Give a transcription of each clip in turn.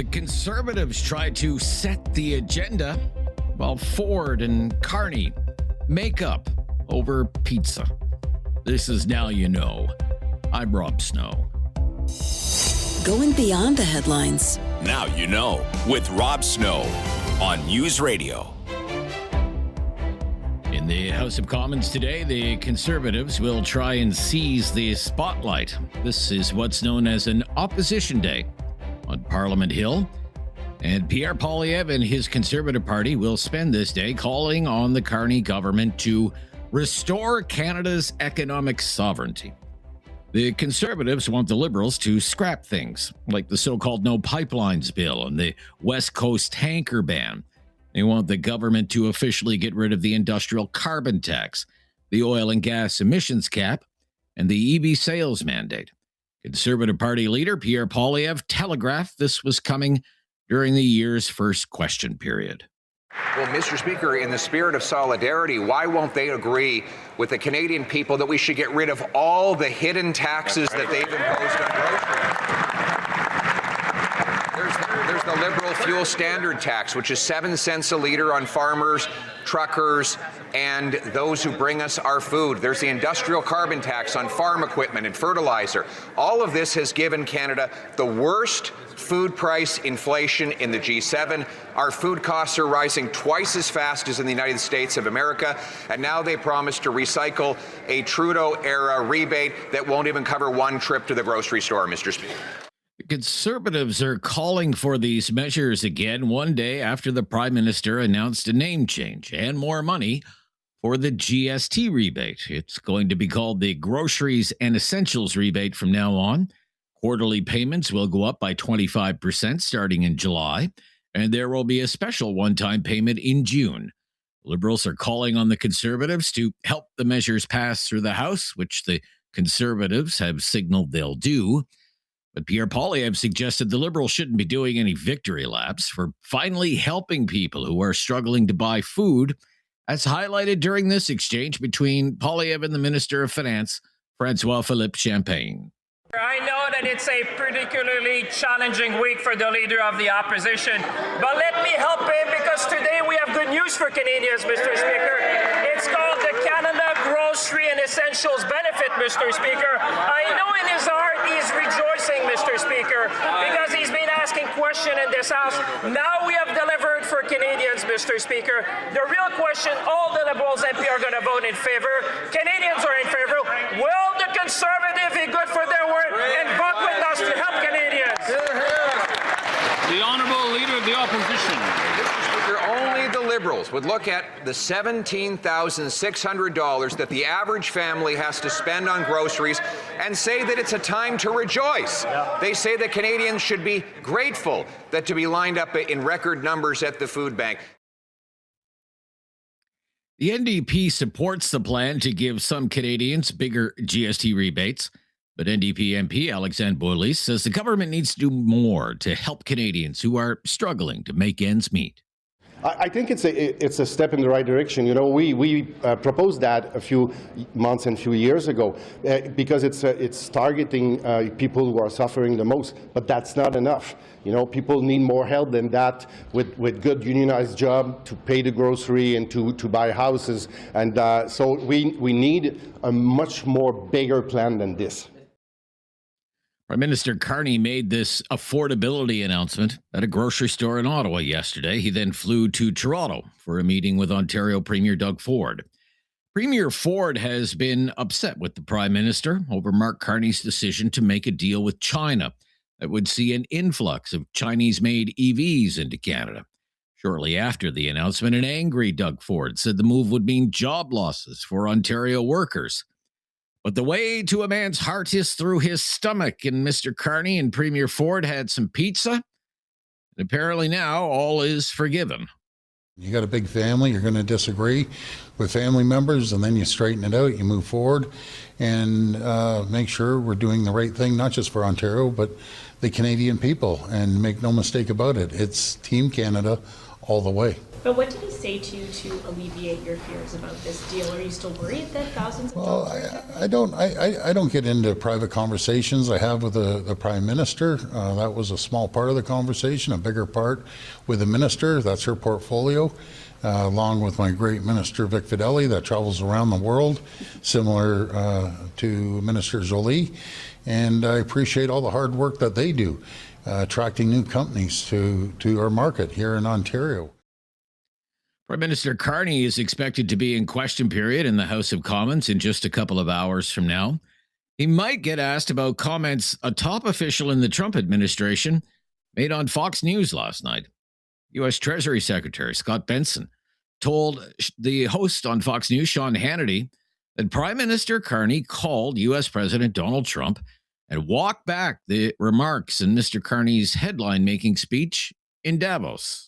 The Conservatives tried to set the agenda while Ford and Carney make up over pizza. This is Now You Know. I'm Rob Snow. Going beyond the headlines. Now You Know with Rob Snow on News Radio. In the House of Commons today, the Conservatives will try and seize the spotlight. This is what's known as an opposition day on Parliament Hill. And Pierre Poilievre and his Conservative Party will spend this day calling on the Carney government to restore Canada's economic sovereignty. The Conservatives want the Liberals to scrap things, like the so-called No Pipelines bill and the West Coast tanker ban. They want the government to officially get rid of the industrial carbon tax, the oil and gas emissions cap, and the EV sales mandate. Conservative Party leader Pierre Poilievre telegraphed this was coming during the year's first question period. Well, Mr. Speaker, in the spirit of solidarity, why won't they agree with the Canadian people that we should get rid of all the hidden taxes that they've imposed on groceries? There's the Liberal fuel standard tax, which is 7 cents a litre on farmers, truckers, and those who bring us our food. There's the industrial carbon tax on farm equipment and fertilizer. All of this has given Canada the worst food price inflation in the G7. Our food costs are rising twice as fast as in the United States of America, and now they promise to recycle a Trudeau-era rebate that won't even cover one trip to the grocery store, Mr. Speaker. Conservatives are calling for these measures again one day after the Prime Minister announced a name change and more money for the GST rebate. It's going to be called the Groceries and Essentials rebate from now on. Quarterly payments will go up by 25% starting in July, and there will be a special one-time payment in June. Liberals are calling on the Conservatives to help the measures pass through the House, which the Conservatives have signaled they'll do. But Pierre Poilievre suggested the Liberals shouldn't be doing any victory laps for finally helping people who are struggling to buy food, as highlighted during this exchange between Poilievre and the Minister of Finance, François-Philippe Champagne. I know that it's a particularly challenging week for the Leader of the Opposition, but let me help him because today we have good news for Canadians, Mr. Speaker. It's called the Canada Grocery and Essentials Benefit, Mr. Speaker. I know in his heart he's rejoicing, Mr. Speaker, because he's been asking questions in this House. Now we have delivered for Canadians, Mr. Speaker. The real question, all the Liberals MP are going to vote in favor. Canadians are in favor. Will the Conservative be good for their work and vote with us to help Canadians? The Honourable Leader of the Opposition. Mr. Speaker, only the Liberals would look at the $17,600 that the average family has to spend on groceries and say that it's a time to rejoice. They say that Canadians should be grateful that to be lined up in record numbers at the food bank. The NDP supports the plan to give some Canadians bigger GST rebates, but NDP MP Alexandre Boilly says the government needs to do more to help Canadians who are struggling to make ends meet. I think it's a step in the right direction. You know, we proposed that a few months and few years ago because it's targeting people who are suffering the most. But that's not enough. You know, people need more help than that with good unionized job to pay the grocery and to buy houses. And so we need a much more bigger plan than this. Prime Minister Carney made this affordability announcement at a grocery store in Ottawa yesterday. He then flew to Toronto for a meeting with Ontario Premier Doug Ford. Premier Ford has been upset with the Prime Minister over Mark Carney's decision to make a deal with China that would see an influx of Chinese-made EVs into Canada. Shortly after the announcement, an angry Doug Ford said the move would mean job losses for Ontario workers. But the way to a man's heart is through his stomach, and Mr. Carney and Premier Ford had some pizza, and apparently now all is forgiven. You got a big family, you're going to disagree with family members, and then you straighten it out, you move forward, and make sure we're doing the right thing, not just for Ontario, but the Canadian people. And make no mistake about it, it's Team Canada all the way. But what did he say to you to alleviate your fears about this deal? Are you still worried that thousands of jobs? I don't get into private conversations I have with the Prime Minister. That was a small part of the conversation. A bigger part with the Minister. That's her portfolio, along with my great Minister Vic Fideli that travels around the world, similar to Minister Jolie. And I appreciate all the hard work that they do, attracting new companies to our market here in Ontario. Prime Minister Carney is expected to be in question period in the House of Commons in just a couple of hours from now. He might get asked about comments a top official in the Trump administration made on Fox News last night. U.S. Treasury Secretary Scott Benson told the host on Fox News, Sean Hannity, that Prime Minister Carney called U.S. President Donald Trump and walked back the remarks in Mr. Carney's headline-making speech in Davos.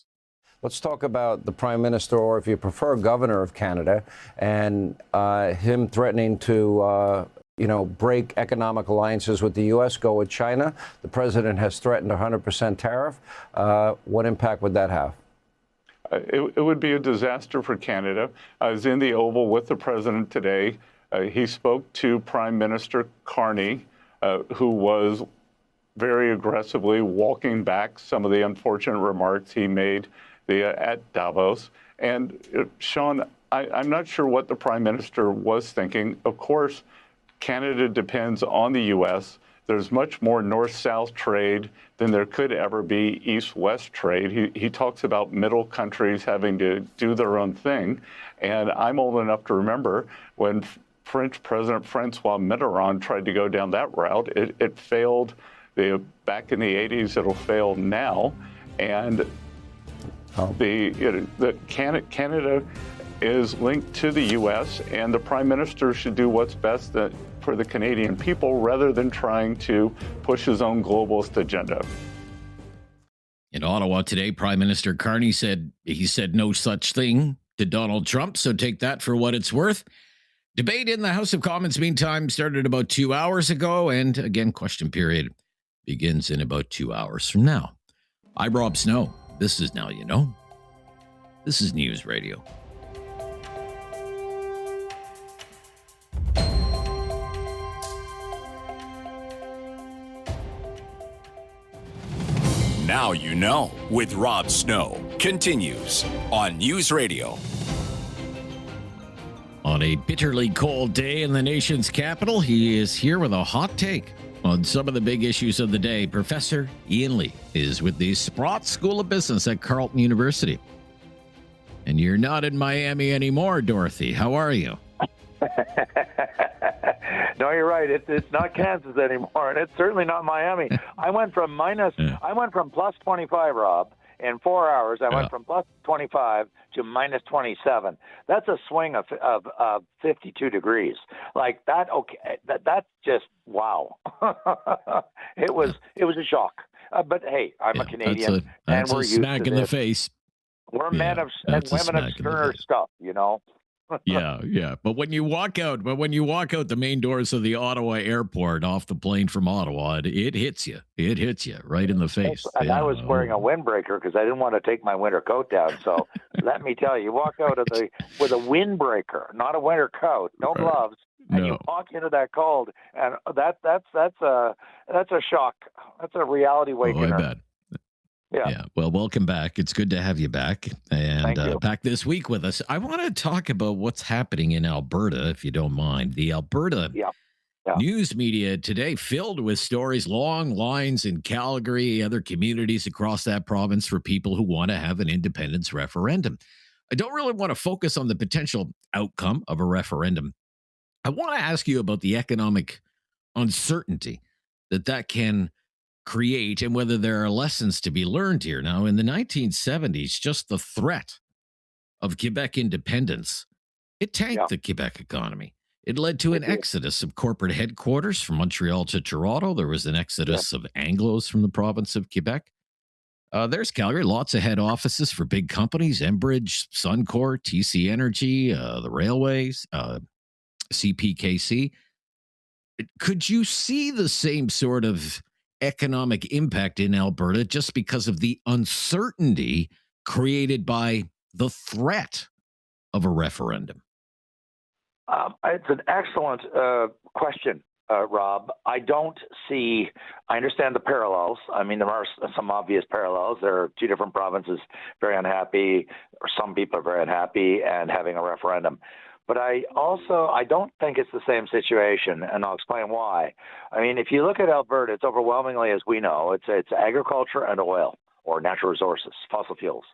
Let's talk about the Prime Minister, or if you prefer, Governor of Canada, and him threatening to, break economic alliances with the U.S., go with China. The president has threatened a 100% tariff. What impact would that have? It would be a disaster for Canada. I was in the Oval with the president today. He spoke to Prime Minister Carney, who was very aggressively walking back some of the unfortunate remarks he made at Davos. And Sean, I'm not sure what the Prime Minister was thinking. Of course, Canada depends on the U.S. There's much more north-south trade than there could ever be east-west trade. He talks about middle countries having to do their own thing. And I'm old enough to remember when French President Francois Mitterrand tried to go down that route. It failed back in the 80s. It'll fail now. And Canada is linked to the U.S., and the Prime Minister should do what's best for the Canadian people rather than trying to push his own globalist agenda. In Ottawa today, Prime Minister Carney said no such thing to Donald Trump, so take that for what it's worth. Debate in the House of Commons, meantime, started about 2 hours ago, and again, question period begins in about 2 hours from now. I'm Rob Snow. This is Now You Know. This is News Radio. Now You Know with Rob Snow continues on News Radio. On a bitterly cold day in the nation's capital, he is here with a hot take on some of the big issues of the day. Professor Ian Lee is with the Sprott School of Business at Carleton University. And you're not in Miami anymore, Dorothy. How are you? No, you're right. It's not Kansas anymore, and it's certainly not Miami. I went from plus 25, Rob, in 4 hours. I went from plus 25 to minus 27. That's a swing of 52 degrees. Like that. Okay, that's just wow. It was a shock. But hey, I'm a Canadian, and we're used to smack in the face. We're men of and women of sterner stuff, you know. Yeah. But when you walk out the main doors of the Ottawa airport off the plane from Ottawa, it hits you. It hits you right in the face. And I was wearing a windbreaker because I didn't want to take my winter coat down. So let me tell you, walk out with a windbreaker, not a winter coat, no gloves, and you walk into that cold, and that's a shock. That's a reality wakener. I bet. Yeah. Well, welcome back. It's good to have you back and back this week with us. I want to talk about what's happening in Alberta, if you don't mind. The Alberta news media today filled with stories, long lines in Calgary, other communities across that province for people who want to have an independence referendum. I don't really want to focus on the potential outcome of a referendum. I want to ask you about the economic uncertainty that can create and whether there are lessons to be learned here. Now, in the 1970s, just the threat of Quebec independence, it tanked the Quebec economy. It led to an exodus of corporate headquarters from Montreal to Toronto. There was an exodus of Anglos from the province of Quebec. There's Calgary, lots of head offices for big companies, Enbridge, Suncor, TC Energy, the railways, CPKC. Could you see the same sort of economic impact in Alberta just because of the uncertainty created by the threat of a referendum? It's an excellent question, Rob. I understand the parallels. I mean, there are some obvious parallels. There are two different provinces very unhappy, or some people are very unhappy, and having a referendum. But I don't think it's the same situation, and I'll explain why. I mean, if you look at Alberta, it's overwhelmingly, as we know, it's agriculture and oil, or natural resources, fossil fuels.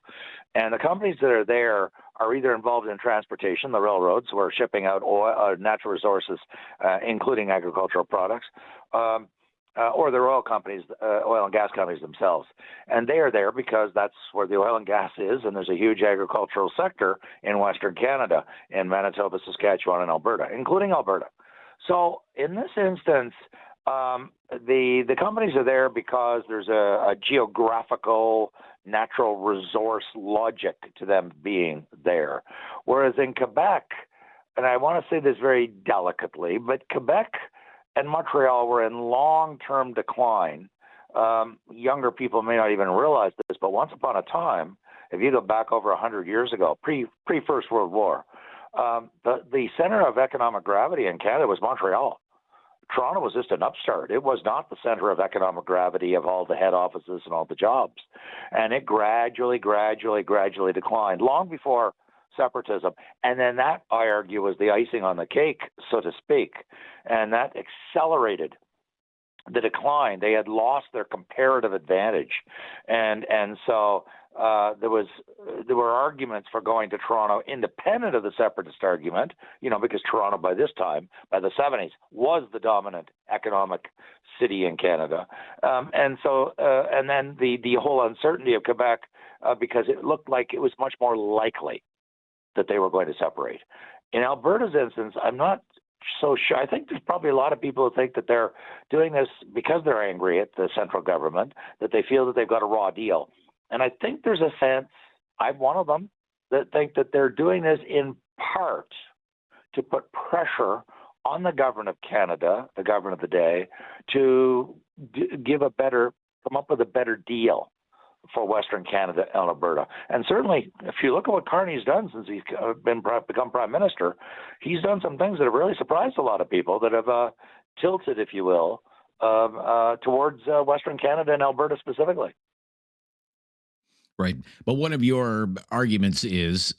And the companies that are there are either involved in transportation, the railroads who are shipping out oil, natural resources, including agricultural products, or they're oil companies, oil and gas companies themselves. And they are there because that's where the oil and gas is, and there's a huge agricultural sector in Western Canada, in Manitoba, Saskatchewan, and Alberta, including Alberta. So in this instance, the companies are there because there's a geographical natural resource logic to them being there. Whereas in Quebec, and I want to say this very delicately, but Quebec and Montreal were in long-term decline. Younger people may not even realize this, but once upon a time, if you go back over 100 years ago, pre-First World War, the center of economic gravity in Canada was Montreal. Toronto was just an upstart. It was not the center of economic gravity of all the head offices and all the jobs. And it gradually declined long before separatism. And then that, I argue, was the icing on the cake, so to speak. And that accelerated the decline. They had lost their comparative advantage. And so there were arguments for going to Toronto independent of the separatist argument, because Toronto by this time, by the 70s, was the dominant economic city in Canada. And then the whole uncertainty of Quebec, because it looked like it was much more likely that they were going to separate. In Alberta's instance, I'm not so sure. I think there's probably a lot of people who think that they're doing this because they're angry at the central government, that they feel that they've got a raw deal. And I think there's a sense, I'm one of them, that think that they're doing this in part to put pressure on the government of Canada, the government of the day, to come up with a better deal for Western Canada and Alberta. And certainly, if you look at what Carney's done since he's become Prime Minister, he's done some things that have really surprised a lot of people that have tilted, if you will, towards Western Canada and Alberta specifically. Right. But one of your arguments is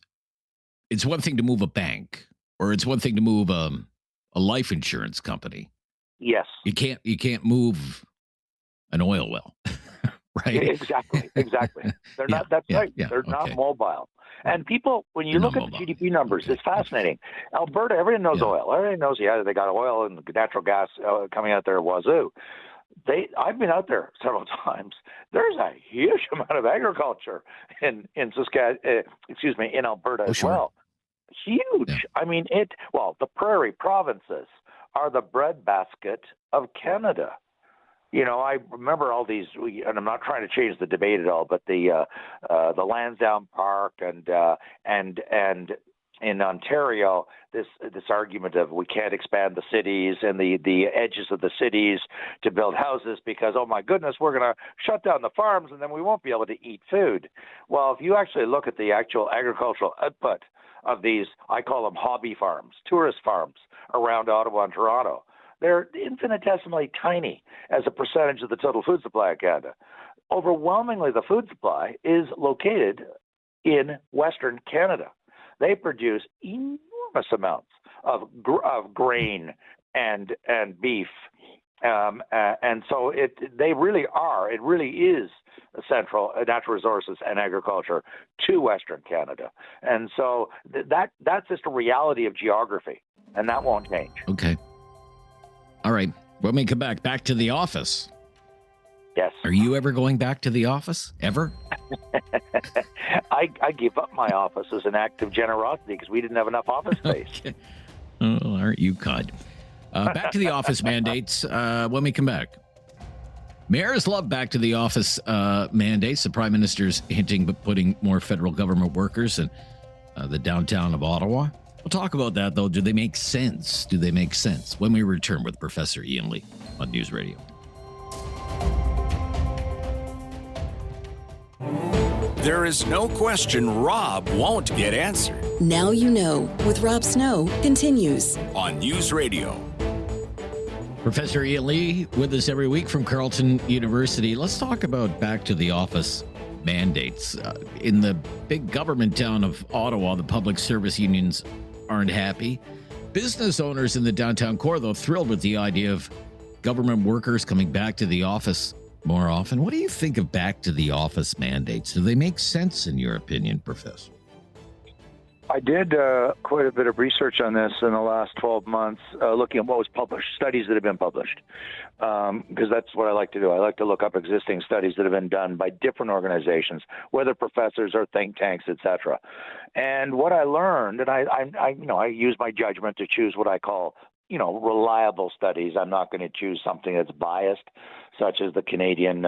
it's one thing to move a bank, or it's one thing to move a life insurance company. Yes. You can't move an oil well. Right. Exactly. They're not. That's right. Yeah, They're not mobile. And people, when you look at the GDP numbers, it's fascinating. Alberta, everyone knows oil. Everyone knows, they got oil and natural gas coming out there wazoo. I've been out there several times. There's a huge amount of agriculture in Alberta as well. Huge. Yeah. I mean, the prairie provinces are the breadbasket of Canada. I remember all these, and I'm not trying to change the debate at all, but the Lansdowne Park and in Ontario, this argument of we can't expand the cities and the edges of the cities to build houses because, oh my goodness, we're going to shut down the farms and then we won't be able to eat food. Well, if you actually look at the actual agricultural output of these, I call them hobby farms, tourist farms around Ottawa and Toronto, they're infinitesimally tiny as a percentage of the total food supply of Canada. Overwhelmingly, the food supply is located in Western Canada. They produce enormous amounts of grain and beef, and so they really are. It really is central natural resources and agriculture to Western Canada, and so that's just a reality of geography, and that won't change. Okay. All right. When we come back to the office. Yes. Are you ever going back to the office? Ever? I gave up my office as an act of generosity because we didn't have enough office space. Okay. Oh, aren't you kind? Back to the office mandates when we come back. Mayors love back to the office mandates. The Prime Minister's hinting but putting more federal government workers in the downtown of Ottawa. We'll talk about that, though. Do they make sense? When we return with Professor Ian Lee on News Radio. There is no question Rob won't get answered. Now You Know with Rob Snow continues on News Radio. Professor Ian Lee with us every week from Carleton University. Let's talk about back to the office mandates. In the big government town of Ottawa, the public service unions aren't happy. Business owners in the downtown core, though, thrilled with the idea of government workers coming back to the office more often. What do you think of back to the office mandates? Do they make sense in your opinion, Professor? I did quite a bit of research on this in the last 12 months, looking at what was published, studies that have been published, because that's what I like to do. I like to look up existing studies that have been done by different organizations, whether professors or think tanks, etc. And what I learned, and I use my judgment to choose what I call reliable studies. I'm not going to choose something that's biased, such as the Canadian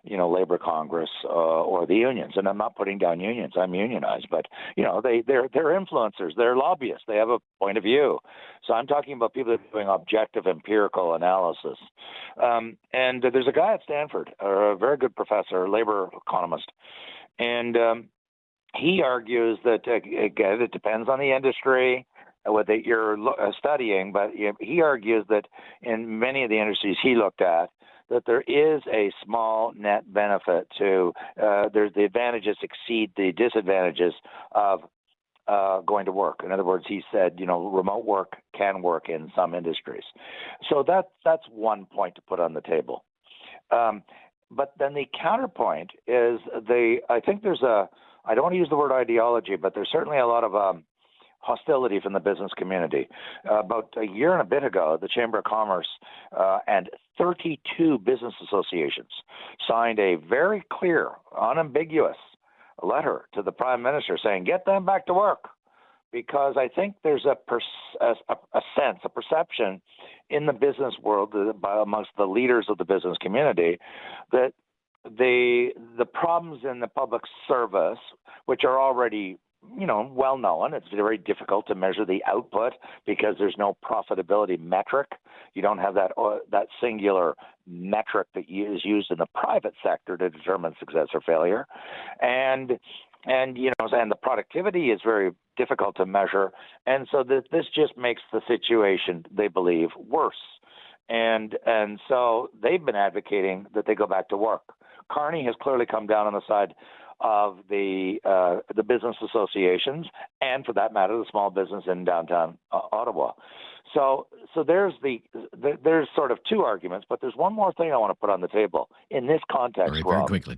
Labor Congress or the unions. And I'm not putting down unions. I'm unionized, but they're influencers, they're lobbyists, they have a point of view. So I'm talking about people that are doing objective empirical analysis. And there's a guy at Stanford, a very good professor, labor economist, and he argues that again, it depends on the industry what that you're studying, but he argues that in many of the industries he looked at, that there is a small net benefit to there's the advantages exceed the disadvantages of going to work. In other words, he said, remote work can work in some industries. So that's one point to put on the table. But then the counterpoint is I think there's I don't want to use the word ideology, but there's certainly a lot of hostility from the business community. About a year and a bit ago, the Chamber of Commerce and 32 business associations signed a very clear, unambiguous letter to the Prime Minister saying, get them back to work. Because I think there's a perception in the business world amongst the leaders of the business community that the problems in the public service, which are already well known. It's very difficult to measure the output because there's no profitability metric. You don't have that singular metric that is used in the private sector to determine success or failure, and the productivity is very difficult to measure. And so this just makes the situation, they believe, worse. And so they've been advocating that they go back to work. Carney has clearly come down on the side of the business associations, and for that matter, the small business in downtown Ottawa. So there's there's sort of two arguments, but there's one more thing I want to put on the table in this context. Very quickly.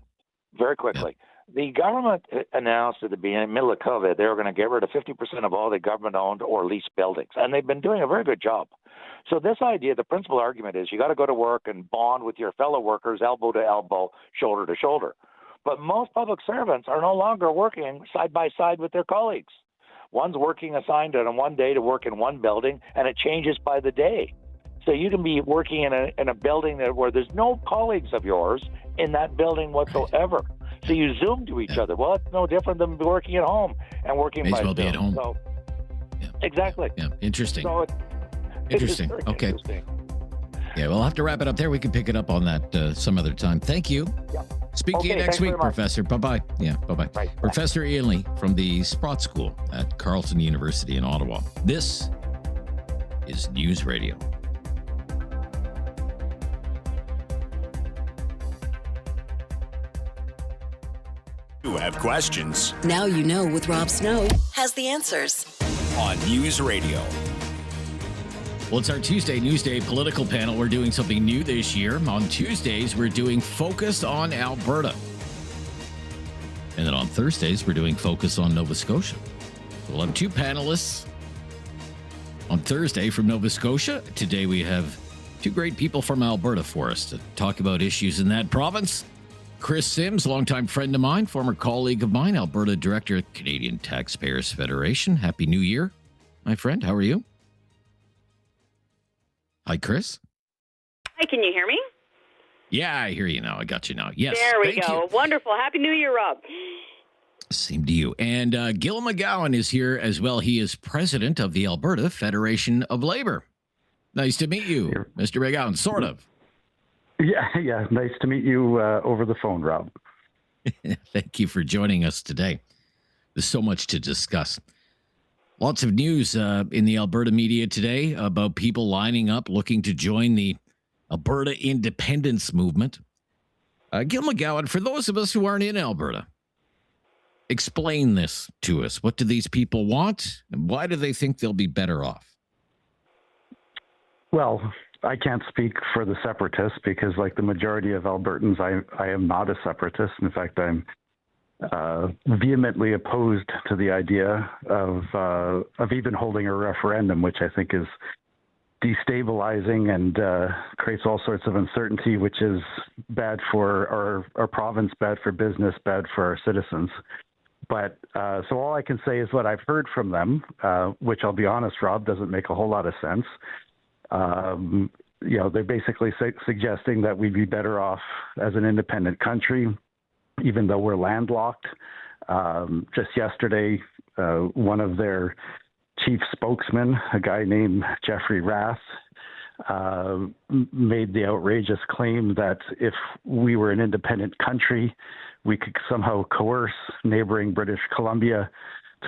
Yeah. The government announced at the middle of COVID they were going to get rid of 50% of all the government-owned or leased buildings, and they've been doing a very good job. So this idea, the principal argument is you got to go to work and bond with your fellow workers, elbow to elbow, shoulder to shoulder. But most public servants are no longer working side by side with their colleagues. One's working assigned on one day to work in one building, and it changes by the day. So you can be working in a building where there's no colleagues of yours in that building whatsoever. So you Zoom to each other. Well, it's no different than working at home and working by Zoom. May as well be at home. So, exactly. Yeah, interesting. So interesting. Okay. Interesting. Yeah, we'll have to wrap it up there. We can pick it up on that some other time. Thank you. Yeah. Speak to you next week, Professor. Bye-bye. Yeah, bye-bye. Bye. Professor Ian Lee from the Sprott School at Carleton University in Ottawa. This is News Radio. You have questions Now You Know with Rob Snow has the answers on News Radio. Well, it's our Tuesday Newsday political panel. We're doing something new this year. On Tuesdays, we're doing Focus on Alberta. And then on Thursdays, we're doing Focus on Nova Scotia. We'll have two panelists on Thursday from Nova Scotia. Today, we have two great people from Alberta for us to talk about issues in that province. Kris Sims, longtime friend of mine, former colleague of mine, Alberta Director at Canadian Taxpayers Federation. Happy New Year, my friend. How are you? Hi, Kris. Hi, can you hear me? Yeah, I hear you now. I got you now. Yes. There we thank go. You. Wonderful. Happy New Year, Rob. Same to you. And Gil McGowan is here as well. He is president of the Alberta Federation of Labor. Nice to meet you, Mr. McGowan, sort of. Yeah. Nice to meet you over the phone, Rob. Thank you for joining us today. There's so much to discuss. Lots of news in the Alberta media today about people lining up looking to join the Alberta independence movement. Gil McGowan, for those of us who aren't in Alberta, explain this to us. What do these people want, and why do they think they'll be better off? Well, I can't speak for the separatists because, like the majority of Albertans, I am not a separatist. In fact, I'm vehemently opposed to the idea of even holding a referendum, which I think is destabilizing and creates all sorts of uncertainty, which is bad for our province, bad for business, bad for our citizens. But so all I can say is what I've heard from them, which I'll be honest, Rob, doesn't make a whole lot of sense. They're basically suggesting that we'd be better off as an independent country, even though we're landlocked. Just yesterday, one of their chief spokesmen, a guy named Jeffrey Rath, made the outrageous claim that if we were an independent country, we could somehow coerce neighboring British Columbia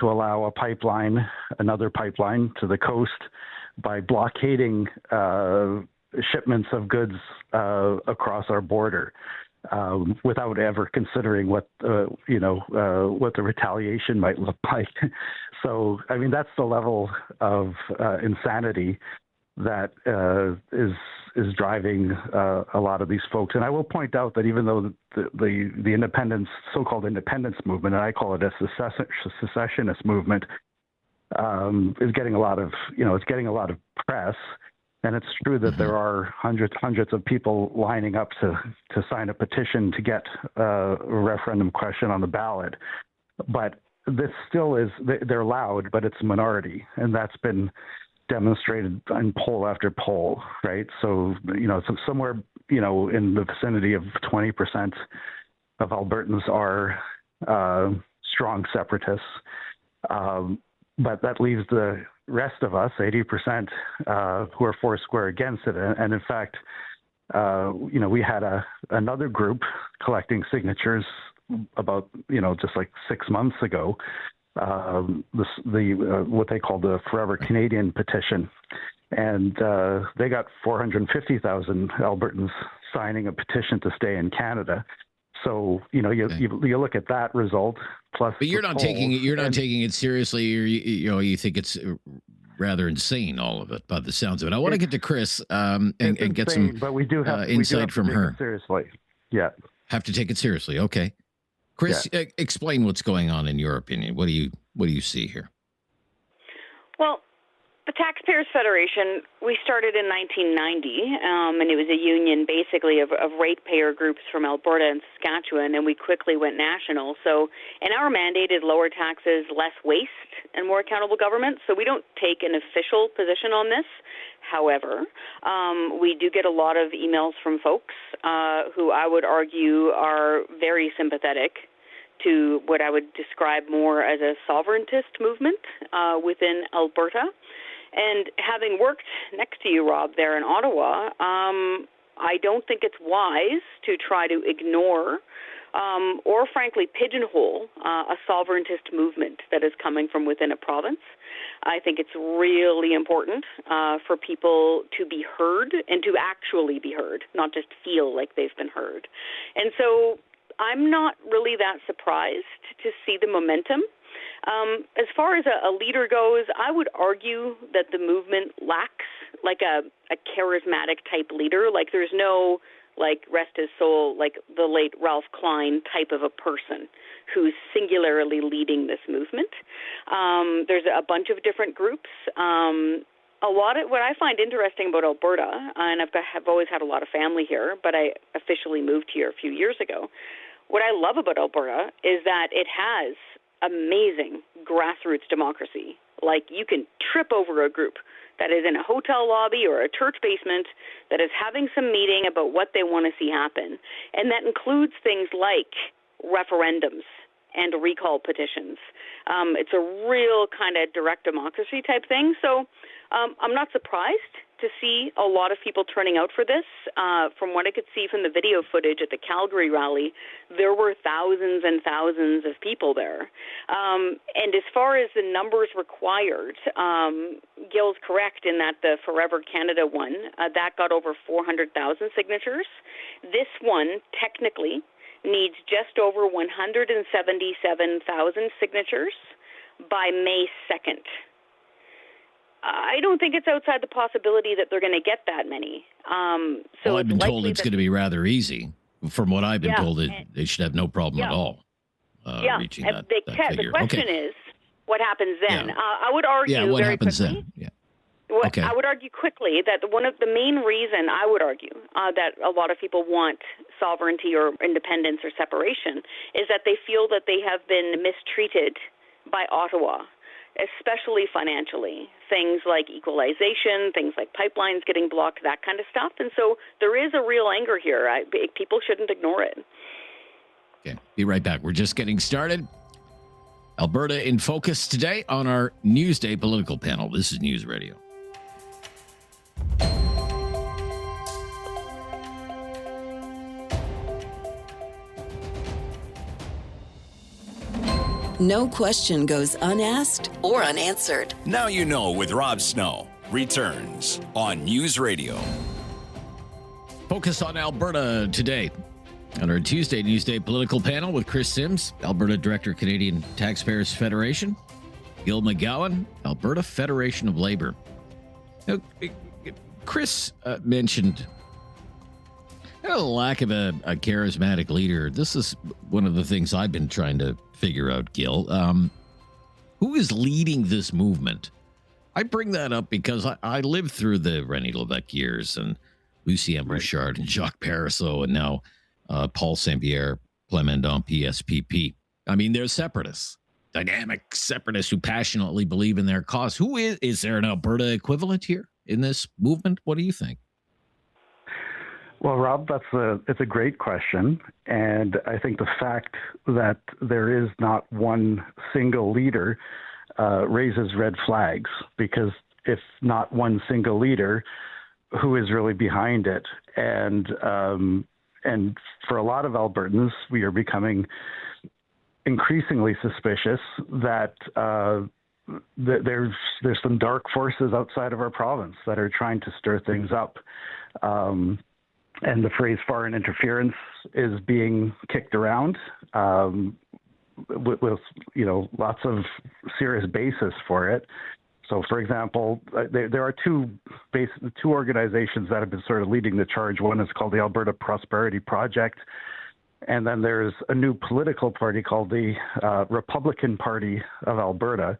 to allow another pipeline to the coast by blockading shipments of goods across our border. Without ever considering what the retaliation might look like. So, I mean, that's the level of insanity that is driving a lot of these folks. And I will point out that even though the independence, so-called independence movement, and I call it a secessionist movement, is getting a lot of press. And it's true that there are hundreds of people lining up to sign a petition to get a referendum question on the ballot. But this still is, they're loud, but it's a minority. And that's been demonstrated in poll after poll, right? So, somewhere, in the vicinity of 20% of Albertans are strong separatists. But that leaves the rest of us, 80%, who are foursquare against it. And in fact, we had another group collecting signatures about, just like 6 months ago, what they call the Forever Canadian petition. And they got 450,000 Albertans signing a petition to stay in Canada. So, you look at that result plus. But you're not taking it seriously, or you think it's rather insane, all of it, by the sounds of it. I want to get to Kris and get some but we do have insight from her. Seriously, yeah. Have to take it seriously. Okay, Kris, explain what's going on in your opinion. What do you see here? Well, the Taxpayers Federation, we started in 1990, and it was a union basically of ratepayer groups from Alberta and Saskatchewan, and we quickly went national. So, and our mandate is lower taxes, less waste, and more accountable government. So we don't take an official position on this. However, we do get a lot of emails from folks who I would argue are very sympathetic to what I would describe more as a sovereigntist movement within Alberta. And having worked next to you, Rob, there in Ottawa, I don't think it's wise to try to ignore or, frankly, pigeonhole a sovereigntist movement that is coming from within a province. I think it's really important for people to be heard and to actually be heard, not just feel like they've been heard. And so I'm not really that surprised to see the momentum. As far as a leader goes, I would argue that the movement lacks like a charismatic type leader. Like there's no, like, rest his soul, like the late Ralph Klein type of a person who's singularly leading this movement. There's a bunch of different groups. What I find interesting about Alberta, and I've always had a lot of family here, but I officially moved here a few years ago. What I love about Alberta is that it has amazing grassroots democracy. Like, you can trip over a group that is in a hotel lobby or a church basement that is having some meeting about what they want to see happen. And that includes things like referendums and recall petitions. It's a real kind of direct democracy type thing. So I'm not surprised to see a lot of people turning out for this. From what I could see from the video footage at the Calgary rally, there were thousands and thousands of people there. And as far as the numbers required, Gil's correct in that the Forever Canada one, that got over 400,000 signatures. This one, technically, needs just over 177,000 signatures by May 2nd. I don't think it's outside the possibility that they're going to get that many. Well, I've been told it's going to be rather easy. From what I've been told, they should have no problem at all reaching that figure. The question is, what happens then? I would argue what very happens quickly. then? I would argue quickly that one of the main reason I would argue that a lot of people want sovereignty or independence or separation is that they feel that they have been mistreated by Ottawa, especially financially. Things like equalization, things like pipelines getting blocked, that kind of stuff. And so there is a real anger here. People shouldn't ignore it. Okay, be right back. We're just getting started. Alberta in focus today on our Newsday political panel. This is News Radio. No question goes unasked or unanswered. Now You Know with Rob Snow returns on News Radio. Focus on Alberta today on our Tuesday Newsday political panel with Kris Sims, Alberta Director, Canadian Taxpayers Federation, Gil McGowan, Alberta Federation of Labor. Now, Kris mentioned the lack of a charismatic leader. This is one of the things I've been trying to figure out, Gil. Who is leading this movement? I bring that up because I lived through the René Lévesque years and Lucien Bouchard and Jacques Parizeau and now Paul Saint-Pierre Plamondon PSPP. I mean, they're separatists, dynamic separatists who passionately believe in their cause. Who is there an Alberta equivalent here in this movement? What do you think? Well, Rob, it's a great question. And I think the fact that there is not one single leader raises red flags, because if not one single leader, who is really behind it? And for a lot of Albertans, we are becoming increasingly suspicious that there's some dark forces outside of our province that are trying to stir things up. And the phrase foreign interference is being kicked around with lots of serious basis for it. So, for example, there are two organizations that have been sort of leading the charge. One is called the Alberta Prosperity Project, and then there's a new political party called the Republican Party of Alberta.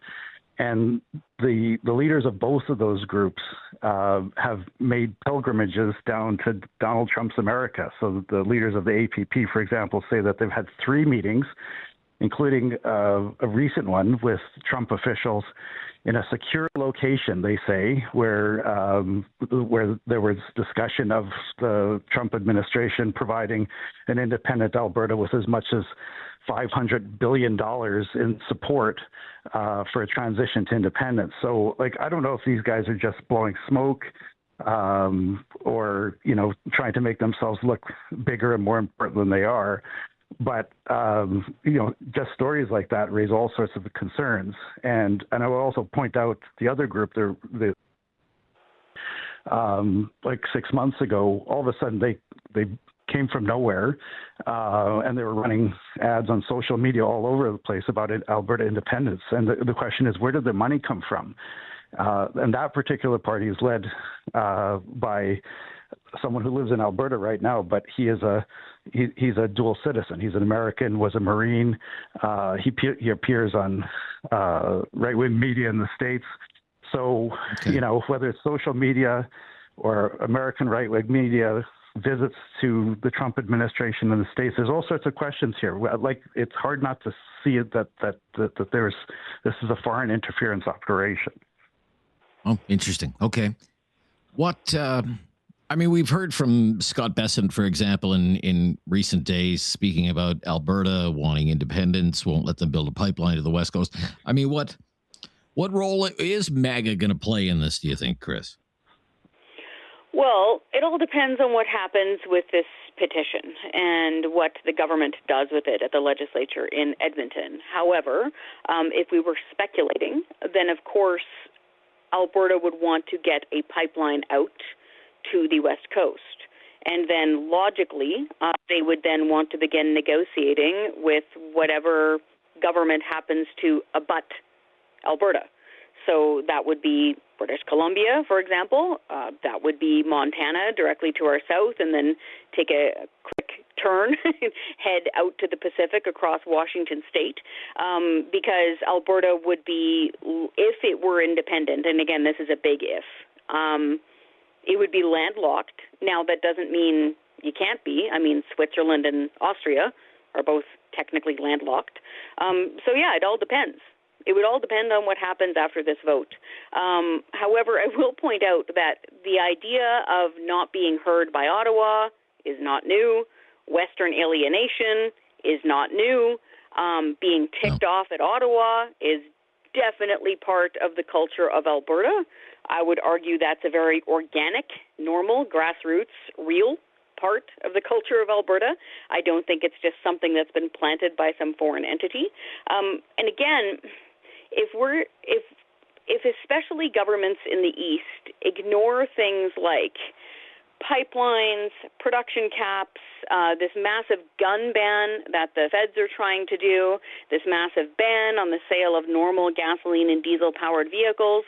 And the leaders of both of those groups have made pilgrimages down to Donald Trump's America. So the leaders of the APP, for example, say that they've had 3 meetings, including a recent one with Trump officials in a secure location, they say, where there was discussion of the Trump administration providing an independent Alberta with as much as $500 billion in support for a transition to independence. So, I don't know if these guys are just blowing smoke or, trying to make themselves look bigger and more important than they are. But, just stories like that raise all sorts of concerns. And I will also point out the other group, like 6 months ago, all of a sudden they came from nowhere, and they were running ads on social media all over the place about Alberta independence. And the question is, where did the money come from? And that particular party is led by someone who lives in Alberta right now, but he's a dual citizen. He's an American, was a Marine. He appears on right-wing media in the States. So, whether it's social media or American right-wing media, visits to the Trump administration in the States, there's all sorts of questions here. It's hard not to see it that this is a foreign interference operation. Oh, interesting. Okay. We've heard from Scott Bessent, for example, in recent days, speaking about Alberta wanting independence, won't let them build a pipeline to the West Coast. I mean, what role is MAGA going to play in this, do you think, Kris? Well, it all depends on what happens with this petition and what the government does with it at the legislature in Edmonton. However, if we were speculating, then of course Alberta would want to get a pipeline out to the West Coast. And then logically, they would then want to begin negotiating with whatever government happens to abut Alberta. So that would be British Columbia, for example. That would be Montana directly to our south, and then take a quick turn, head out to the Pacific across Washington state, because Alberta would be, if it were independent, and again, this is a big if, it would be landlocked. Now, that doesn't mean you can't be. I mean, Switzerland and Austria are both technically landlocked. So, yeah, it all depends. It would all depend on what happens after this vote. However, I will point out that the idea of not being heard by Ottawa is not new. Western alienation is not new. Being ticked off at Ottawa is definitely part of the culture of Alberta. I would argue that's a very organic, normal, grassroots, real part of the culture of Alberta. I don't think it's just something that's been planted by some foreign entity. And again, if especially governments in the East ignore things like pipelines, production caps, this massive gun ban that the feds are trying to do, this massive ban on the sale of normal gasoline and diesel-powered vehicles,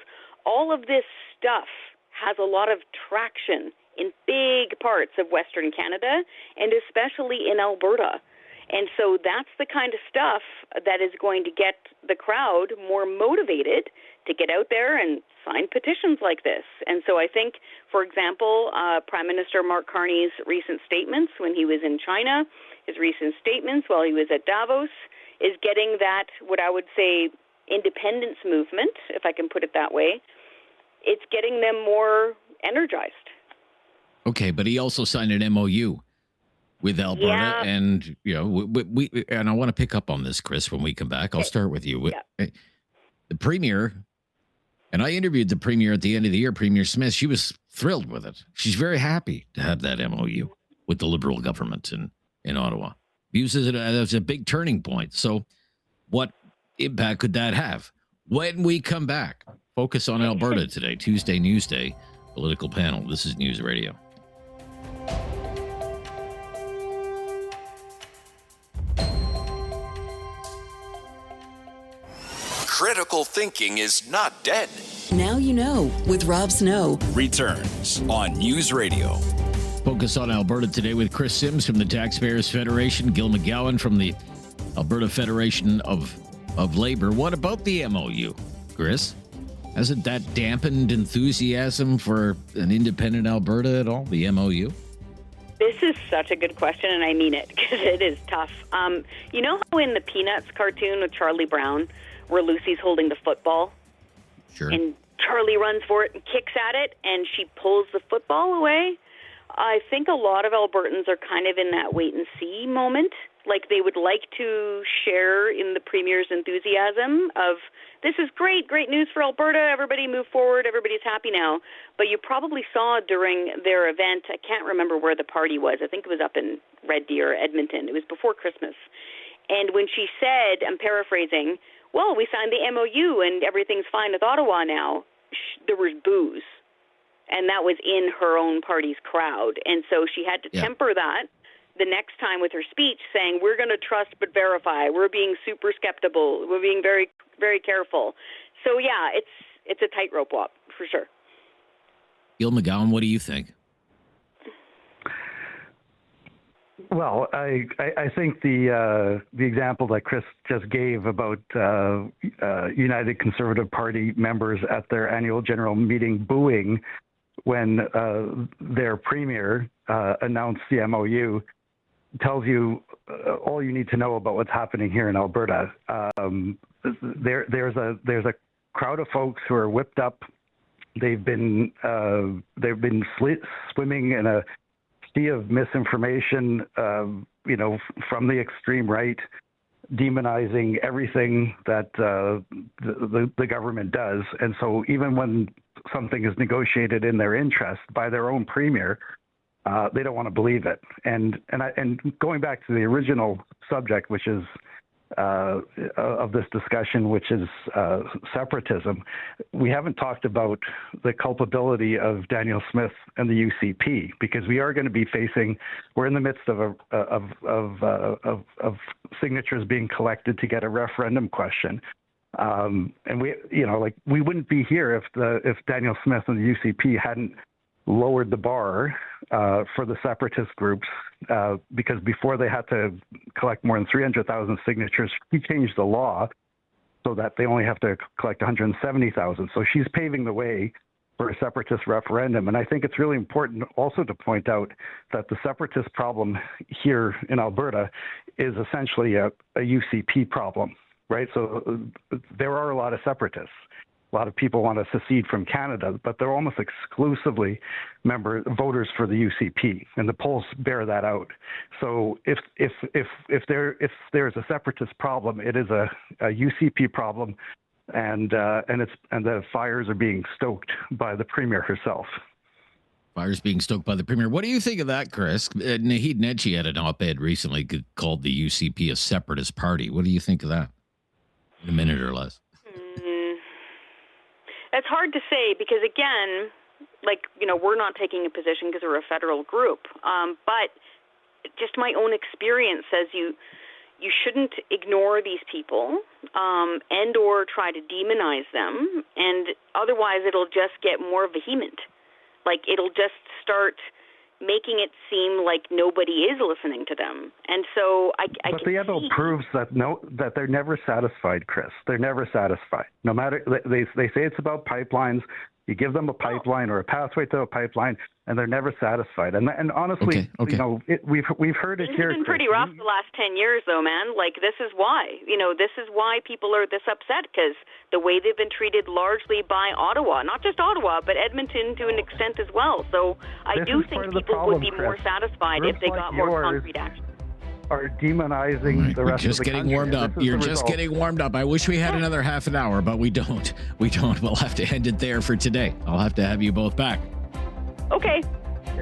all of this stuff has a lot of traction in big parts of Western Canada, and especially in Alberta. And so that's the kind of stuff that is going to get the crowd more motivated to get out there and sign petitions like this. And so I think, for example, Prime Minister Mark Carney's recent statements when he was in China, his recent statements while he was at Davos, is getting that, what I would say, independence movement, if I can put it that way. It's getting them more energized. Okay, but he also signed an MOU with Alberta, and we and I want to pick up on this, Kris, when we come back. I'll start with you. Yeah. The Premier, and I interviewed the Premier at the end of the year, Premier Smith. She was thrilled with it. She's very happy to have that MOU with the Liberal government in Ottawa. Uses it as a big turning point. So what impact could that have? When we come back, focus on Alberta today, Tuesday Newsday, political panel. This is News Radio. Critical thinking is not dead. Now you know with Rob Snow. Returns on News Radio. Focus on Alberta today with Kris Sims from the Taxpayers Federation, Gil McGowan from the Alberta Federation of Labor. What about the MOU, Kris? Hasn't that dampened enthusiasm for an independent Alberta at all, the MOU? This is such a good question, and I mean it, because it is tough. You know how in the Peanuts cartoon with Charlie Brown, where Lucy's holding the football? Sure. And Charlie runs for it and kicks at it, and she pulls the football away? I think a lot of Albertans are kind of in that wait-and-see moment. Like, they would like to share in the Premier's enthusiasm of, this is great news for Alberta, everybody move forward, everybody's happy now. But you probably saw during their event, I can't remember where the party was, I think it was up in Red Deer, Edmonton, it was before Christmas. And when she said, I'm paraphrasing, well, we signed the MOU and everything's fine with Ottawa now, there was boos. And that was in her own party's crowd. And so she had to temper that the next time with her speech, saying, we're going to trust but verify. We're being super skeptical. We're being very, very careful. So, yeah, it's a tightrope walk for sure. Gil McGowan, what do you think? Well, I think the example that Kris just gave about United Conservative Party members at their annual general meeting booing when their premier announced the MOU tells you all you need to know about what's happening here in Alberta. There's a crowd of folks who are whipped up. They've been swimming in a sea of misinformation, from the extreme right. demonizing everything that the government does. And so even when something is negotiated in their interest by their own premier, they don't want to believe it. And going back to the original subject, which is of this discussion, which is separatism, we haven't talked about the culpability of Daniel Smith and the UCP, because we are going to be we're in the midst of signatures being collected to get a referendum question. And we wouldn't be here if Daniel Smith and the UCP hadn't lowered the bar for the separatist groups, because before they had to collect more than 300,000 signatures, he changed the law so that they only have to collect 170,000. So she's paving the way for a separatist referendum. And I think it's really important also to point out that the separatist problem here in Alberta is essentially a UCP problem, right? So there are a lot of separatists. A lot of people want to secede from Canada, but they're almost exclusively voters for the UCP, and the polls bear that out. So if there's a separatist problem, it is a UCP problem, and the fires are being stoked by the premier herself. Fires being stoked by the premier. What do you think of that, Kris? Naheed Nenshi had an op-ed recently called the UCP a separatist party. What do you think of that? In a minute or less. It's hard to say because, again, we're not taking a position because we're a federal group. But just my own experience says you shouldn't ignore these people and or try to demonize them, and otherwise it'll just get more vehement. It'll just start making it seem like nobody is listening to them. And so But the EBO proves that they're never satisfied, Kris. They're never satisfied. No matter, they say it's about pipelines. You give them a pipeline or a pathway to a pipeline, and they're never satisfied. And honestly, okay. We've heard it here. It's been pretty rough the last 10 years, though, man. This is why. This is why people are this upset, because the way they've been treated largely by Ottawa, not just Ottawa, but Edmonton to an extent as well. So I do think people would be more satisfied if they got more concrete action. Are demonizing the rest of the getting country. warmed up. You're just getting warmed up. I wish we had another half an hour, but we don't. We'll have to end it there for today. I'll have to have you both back. Okay.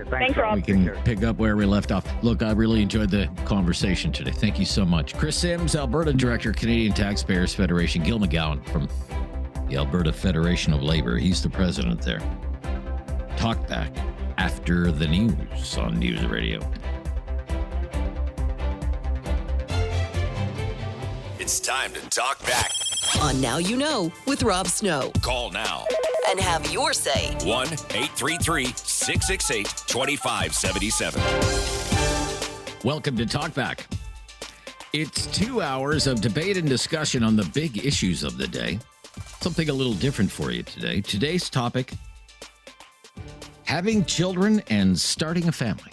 Thanks, Rob. We can pick up where we left off. Look, I really enjoyed the conversation today. Thank you so much. Kris Sims, Alberta Director, Canadian Taxpayers Federation. Gil McGowan from the Alberta Federation of Labor. He's the president there. Talkback after the news on News Radio. It's time to talk back. On Now You Know with Rob Snow. Call now. And have your say. 1-833-668-2577. Welcome to Talkback. It's 2 hours of debate and discussion on the big issues of the day. Something a little different for you today. Today's topic, having children and starting a family.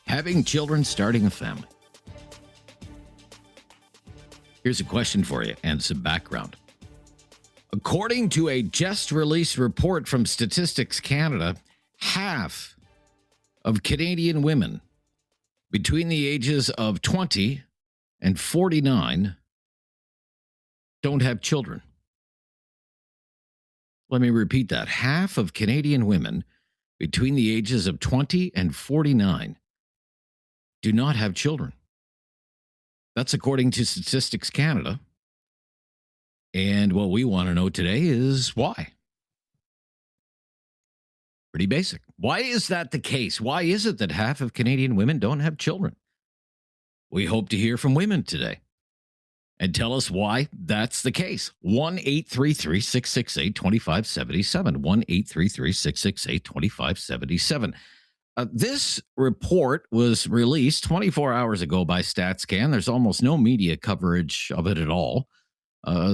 Having children, starting a family. Here's a question for you and some background. According to a just released report from Statistics Canada, half of Canadian women between the ages of 20 and 49 don't have children. Let me repeat that. Half of Canadian women between the ages of 20 and 49 do not have children. That's according to Statistics Canada. And what we want to know today is why. Pretty basic. Why is that the case? Why is it that half of Canadian women don't have children? We hope to hear from women today and tell us why that's the case. 1-833-668-2577. 1-833-668-2577. This report was released 24 hours ago by StatsCan. There's almost no media coverage of it at all,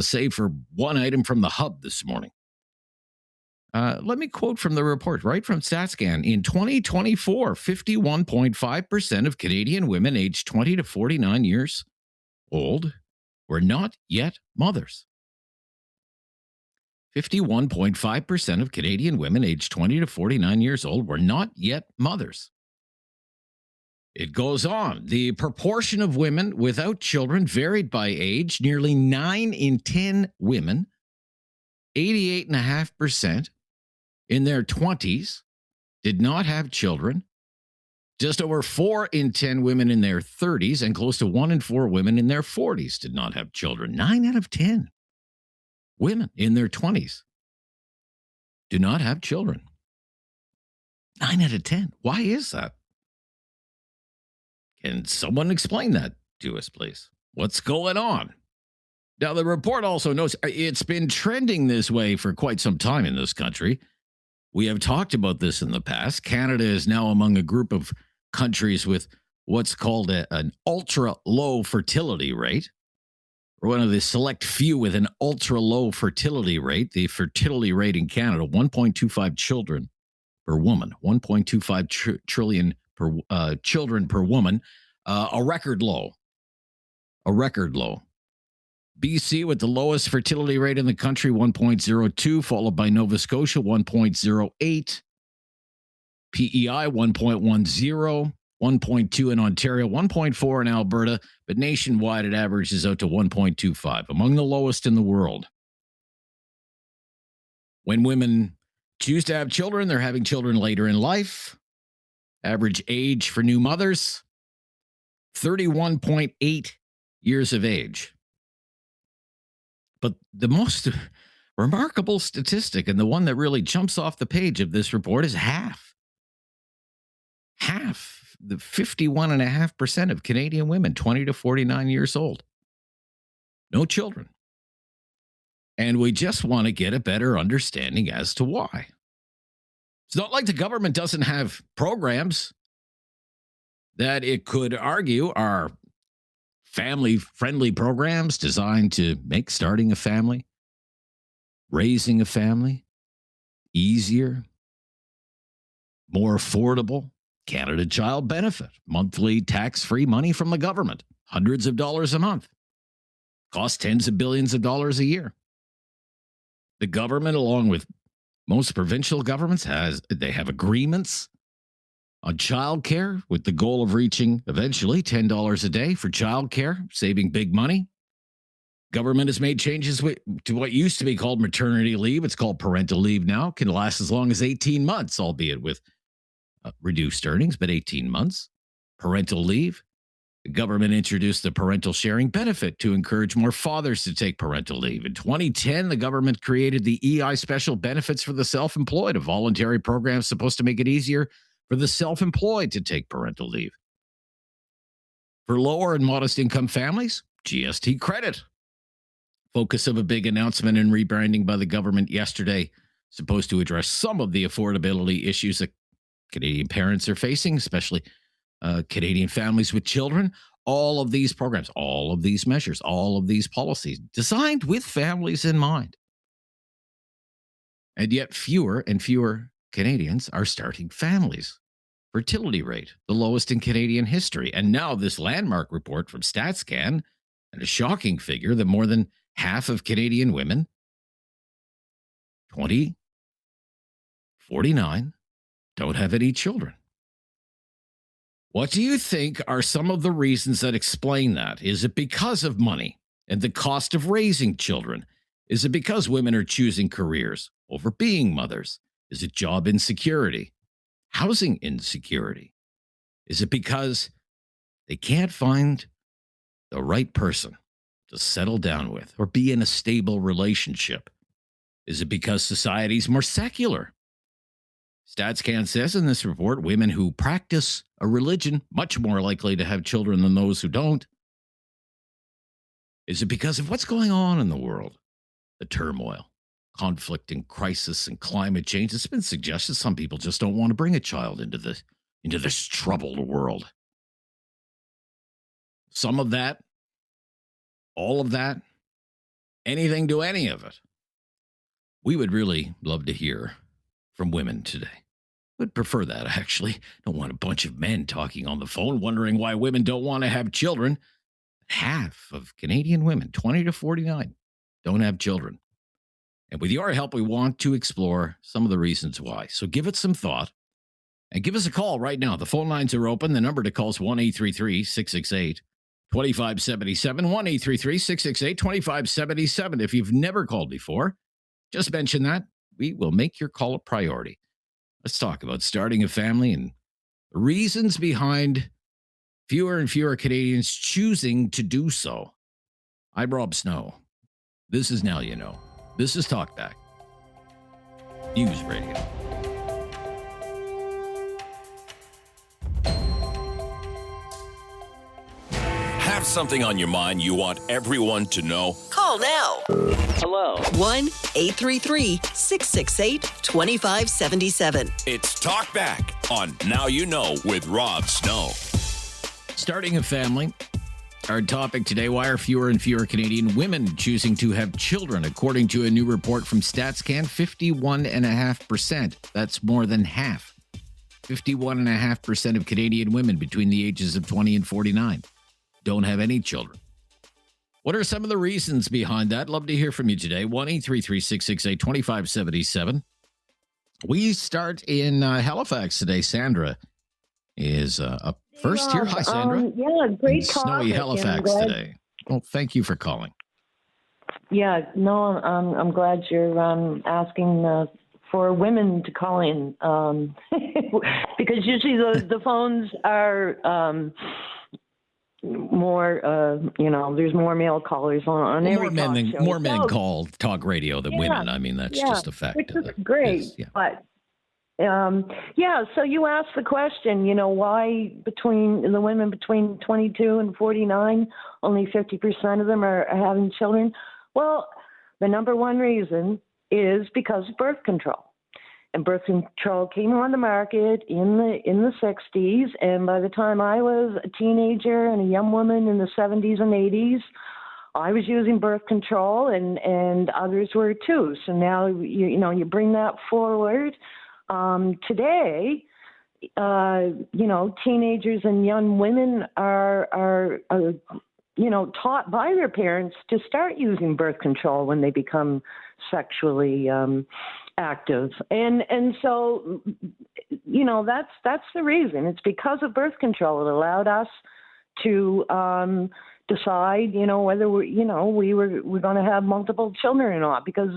save for one item from the Hub this morning. Let me quote from the report, right from StatsCan. In 2024, 51.5% of Canadian women aged 20 to 49 years old were not yet mothers. 51.5% of Canadian women aged 20 to 49 years old were not yet mothers. It goes on. The proportion of women without children varied by age. Nearly 9 in 10 women, 88.5% in their 20s, did not have children. Just over 4 in 10 women in their 30s and close to 1 in 4 women in their 40s did not have children. 9 out of 10 women in their 20s do not have children. 9 out of 10. Why is that? Can someone explain that to us, please? What's going on? Now, the report also notes it's been trending this way for quite some time in this country. We have talked about this in the past. Canada is now among a group of countries with what's called an ultra-low fertility rate. We're one of the select few with an ultra-low fertility rate. The fertility rate in Canada, 1.25 children per woman, 1.25 trillion per children per woman, a record low. A record low. BC with the lowest fertility rate in the country, 1.02, followed by Nova Scotia, 1.08. PEI, 1.10, 1.2 in Ontario, 1.4 in Alberta, but nationwide it averages out to 1.25, among the lowest in the world. When women choose to have children, they're having children later in life. Average age for new mothers, 31.8 years of age. But the most remarkable statistic, and the one that really jumps off the page of this report, is half, the 51.5% of Canadian women, 20 to 49 years old. No children. And we just want to get a better understanding as to why. It's not like the government doesn't have programs that it could argue are family-friendly programs designed to make starting a family, raising a family easier, more affordable. Canada Child Benefit, monthly tax-free money from the government, hundreds of dollars a month, costs tens of billions of dollars a year. The government, along with most provincial governments, they have agreements on childcare with the goal of reaching eventually $10 a day for childcare, saving big money. Government has made changes to what used to be called maternity leave. It's called parental leave now. Can last as long as 18 months, albeit with reduced earnings, but 18 months. Parental leave. The government introduced the parental sharing benefit to encourage more fathers to take parental leave. In 2010, the government created the EI Special Benefits for the Self-Employed, a voluntary program supposed to make it easier for the self-employed to take parental leave. For lower and modest income families, GST credit. Focus of a big announcement and rebranding by the government yesterday, supposed to address some of the affordability issues that Canadian parents are facing, especially Canadian families with children. All of these programs, all of these measures, all of these policies designed with families in mind. And yet fewer and fewer Canadians are starting families. Fertility rate, the lowest in Canadian history. And now this landmark report from StatsCan, and a shocking figure that more than half of Canadian women, 20, 49, don't have any children. What do you think are some of the reasons that explain that? Is it because of money and the cost of raising children? Is it because women are choosing careers over being mothers? Is it job insecurity? Housing insecurity? Is it because they can't find the right person to settle down with or be in a stable relationship? Is it because society's more secular? StatsCan says in this report, women who practice a religion much more likely to have children than those who don't. Is it because of what's going on in the world? The turmoil, conflict and crisis and climate change. It's been suggested some people just don't want to bring a child into this troubled world. Some of that, all of that, anything to any of it. We would really love to hear from women today. Would prefer that, actually. Don't want a bunch of men talking on the phone wondering why women don't want to have children. Half of Canadian women, 20 to 49, don't have children. And with your help, we want to explore some of the reasons why. So give it some thought And give us a call right now. The phone lines are open. The number to call is 1-833-668-2577. 1-833-668-2577. If you've never called before, just mention that. We will make your call a priority. Let's talk about starting a family and reasons behind fewer and fewer Canadians choosing to do so. I'm Rob Snow. This is Now You Know. This is Talkback. News Radio. Have something on your mind you want everyone to know? Call now. Hello. 1-833-668-2577. It's Talkback on Now You Know with Rob Snow. Starting a family. Our topic today, why are fewer and fewer Canadian women choosing to have children? According to a new report from StatsCan, 51.5%. That's more than half. 51.5% of Canadian women between the ages of 20 and 49 don't have any children. What are some of the reasons behind that? Love to hear from you today. 1-833-668-2577. We start in Halifax today. Sandra is up first here. Hi, Sandra. Yeah, great in topic. Snowy Halifax today. Well, thank you for calling. Yeah, no, I'm glad you're asking for women to call in because usually the phones are more, there's more male callers on every talk show. More men call talk radio than women. I mean, that's just a fact. Which is great, but so you asked the question, why between the women between 22 and 49, only 50% of them are having children? Well, the number one reason is because of birth control. And birth control came on the market in the 60s, and by the time I was a teenager and a young woman in the 70s and 80s, I was using birth control, and others were too. So now you bring that forward. Today, teenagers and young women are taught by their parents to start using birth control when they become sexually active, and so that's the reason. It's because of birth control. It allowed us to decide, whether we're going to have multiple children or not, because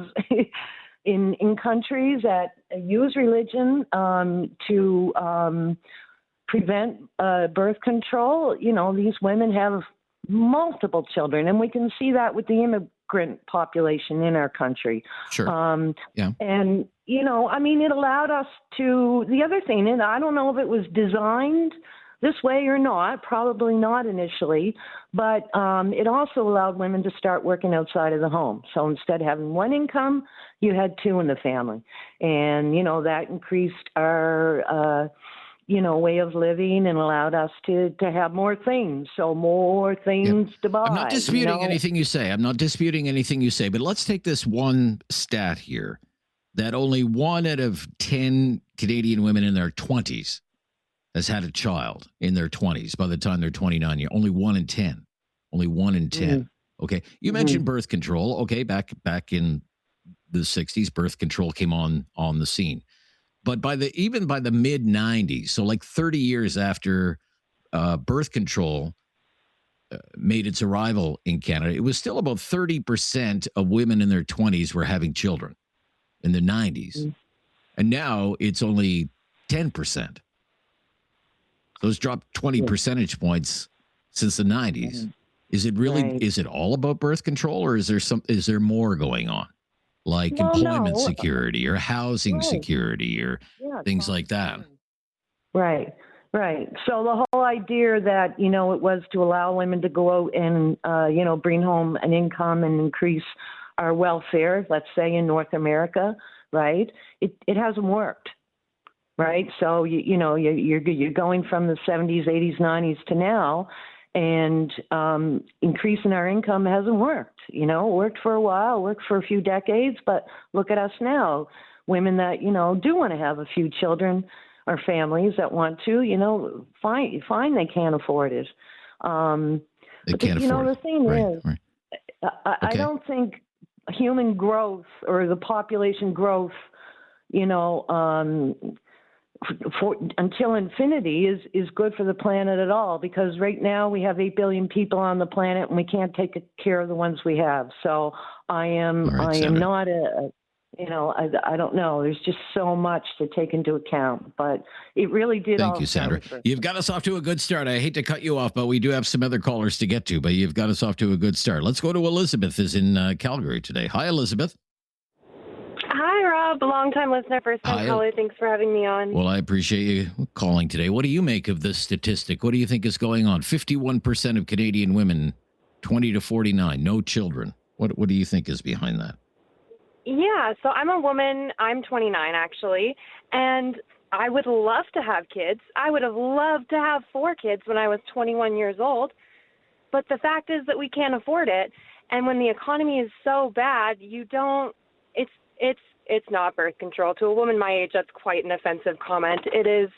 in countries that use religion to prevent birth control, these women have multiple children, and we can see that with the immigrant population in our country. Sure. And it allowed us to. The other thing, and I don't know if it was designed this way or not, probably not initially, but it also allowed women to start working outside of the home. So instead of having one income, you had two in the family. And, that increased our, way of living and allowed us to have more things. So more things to buy. I'm not disputing anything you say. But let's take this one stat here, that only 1 out of 10 Canadian women in their 20s has had a child in their 20s by the time they're 29 years. Only 1 in 10. Only 1 in 10. Mm-hmm. Okay. You mentioned birth control. Okay. Back in the 60s, birth control came on the scene. But even by the mid 90s, so like 30 years after birth control made its arrival in Canada, it was still about 30% of women in their 20s were having children in the 90s. Mm-hmm. And now it's only 10%. So it's dropped 20 percentage points since the 90s. Mm-hmm. Is it really, is it all about birth control, or is there more going on? Like employment security or housing security or things like that. Right. So the whole idea that, it was to allow women to go out and, bring home an income and increase our welfare, let's say in North America, right? It hasn't worked. Right. So, you're going from the 70s, 80s, 90s to now, and increasing our income hasn't worked. It worked for a while, worked for a few decades, but look at us now. Women that, do want to have a few children, or families that want to, fine, they can't afford it. They can't afford it. The thing is, I don't think human growth or the population growth, until infinity is good for the planet at all, because right now we have 8 billion people on the planet and we can't take care of the ones we have. So I am not I don't know. There's just so much to take into account, but it really did. Thank you, Sandra. You've got us off to a good start. I hate to cut you off, but we do have some other callers to get to, but you've got us off to a good start. Let's go to Elizabeth is in Calgary today. Hi, Elizabeth. Hi, Rob. Long-time listener, first-time caller. Thanks for having me on. Well, I appreciate you calling today. What do you make of this statistic? What do you think is going on? 51% of Canadian women, 20 to 49, no children. What do you think is behind that? Yeah, so I'm a woman. I'm 29, actually, and I would love to have kids. I would have loved to have 4 kids when I was 21 years old, but the fact is that we can't afford it, and when the economy is so bad, it's not birth control. To a woman my age, that's quite an offensive comment. It is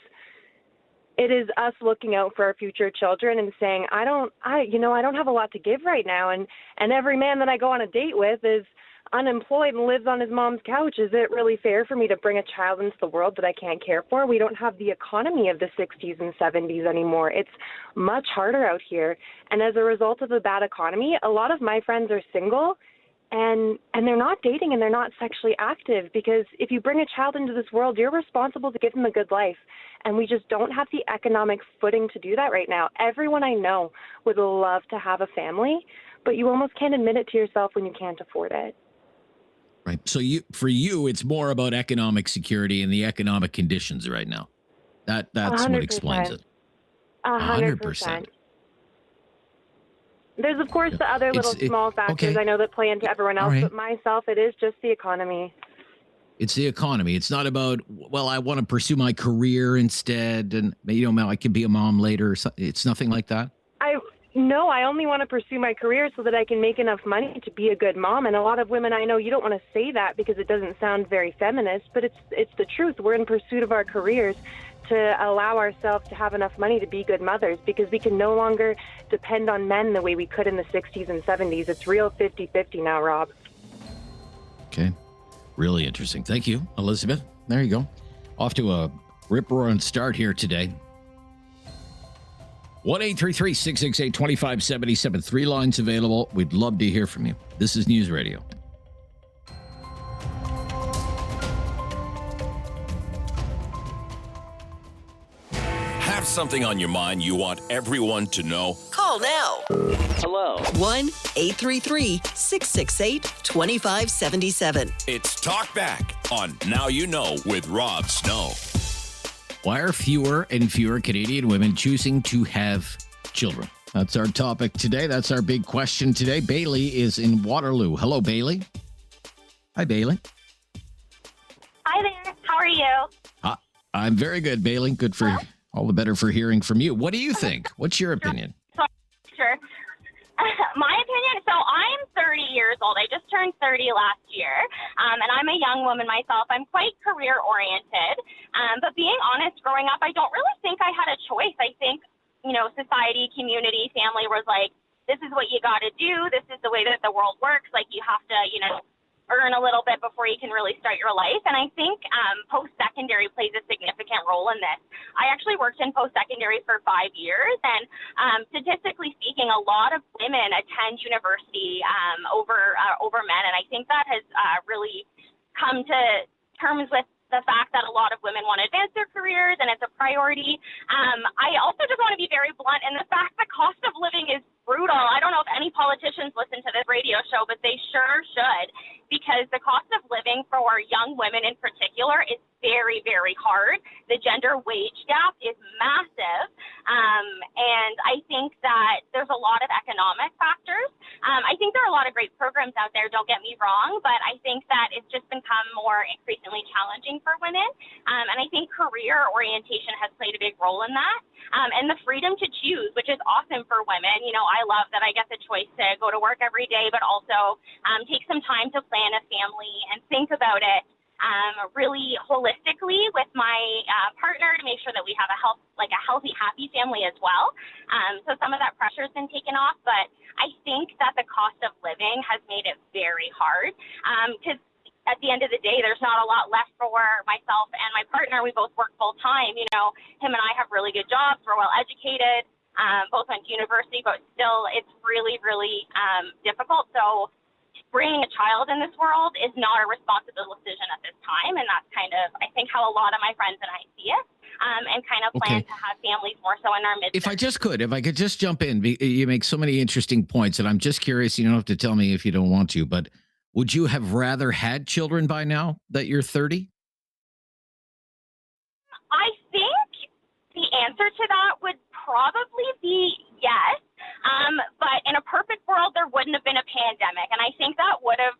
us looking out for our future children and saying, I don't have a lot to give right now, and every man that I go on a date with is unemployed and lives on his mom's couch. Is it really fair for me to bring a child into the world that I can't care for? We don't have the economy of the 60s and 70s anymore. It's much harder out here. And as a result of the bad economy, a lot of my friends are single and they're not dating and they're not sexually active, because if you bring a child into this world, you're responsible to give them a good life. And we just don't have the economic footing to do that right now. Everyone I know would love to have a family, but you almost can't admit it to yourself when you can't afford it. Right. So for you, it's more about economic security and the economic conditions right now. That's 100%. What explains it. 100%. There's, of course, the other little small factors I know that play into everyone else, but myself, it is just the economy. It's the economy. It's not about, well, I want to pursue my career instead, and I can be a mom later. It's nothing like that. No, I only want to pursue my career so that I can make enough money to be a good mom. And a lot of women I know, you don't want to say that because it doesn't sound very feminist, but it's the truth. We're in pursuit of our careers to allow ourselves to have enough money to be good mothers, because we can no longer depend on men the way we could in the 60s and 70s. It's real 50-50 now, Rob. Okay. Really interesting. Thank you, Elizabeth. There you go. Off to a rip-roaring start here today. 1-833-668-2577. 3 lines available. We'd love to hear from you. This is News Radio. Have something on your mind you want everyone to know? Call now. Hello. 1-833-668-2577. It's Talkback on Now You Know with Rob Snow. Why are fewer and fewer Canadian women choosing to have children? That's our topic today. That's our big question today. Bailey is in Waterloo. Hello, Bailey. Hi, Bailey. Hi there. How are you? I'm very good, Bailey. Good for all the better for hearing from you. What do you think? What's your opinion? Sure. My opinion, so I'm 30 years old. I just turned 30 last year, and I'm a young woman myself. I'm quite career-oriented, but being honest, growing up, I don't really think I had a choice. I think, society, community, family was like, this is what you got to do. This is the way that the world works. Like, you have to, earn a little bit before you can really start your life. And I think post-secondary plays a significant role in this. I actually worked in post-secondary for 5 years, and statistically speaking, a lot of women attend university over men, and I think that has really come to terms with the fact that a lot of women want to advance their careers, and it's a priority. I also just want to be very blunt in the fact the cost of living is brutal. I don't know if any politicians listen to this radio show, but they sure should, because the cost of living for young women in particular is very, very hard. The gender wage gap is massive, and I think that there's a lot of economic factors. I think there are a lot of great programs out there, don't get me wrong, but I think that it's just become more increasingly challenging for women, and I think career orientation has played a big role in that, and the freedom to choose, which is awesome for women. I love that I get the choice to go to work every day, but also take some time to plan a family and think about it really holistically with my partner to make sure that we have a healthy, happy family as well. So some of that pressure has been taken off, but I think that the cost of living has made it very hard because at the end of the day, there's not a lot left for myself and my partner. We both work full time. You know, him and I have really good jobs. We're well educated. Both went to university, but still, it's really, really difficult. So bringing a child in this world is not a responsible decision at this time. And that's kind of, I think, how a lot of my friends and I see it, and kind of plan to have families more so in our mid. If I could just jump in, you make so many interesting points, and I'm just curious, you don't have to tell me if you don't want to, but would you have rather had children by now that you're 30? I think the answer to that would probably be yes. But in a perfect world, there wouldn't have been a pandemic. And I think that would have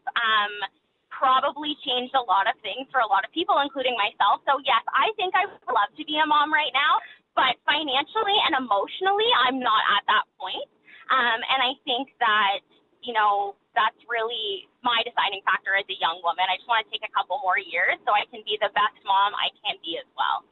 probably changed a lot of things for a lot of people, including myself. So yes, I think I would love to be a mom right now, but financially and emotionally, I'm not at that point. And I think that, that's really my deciding factor as a young woman. I just want to take a couple more years so I can be the best mom I can be as well.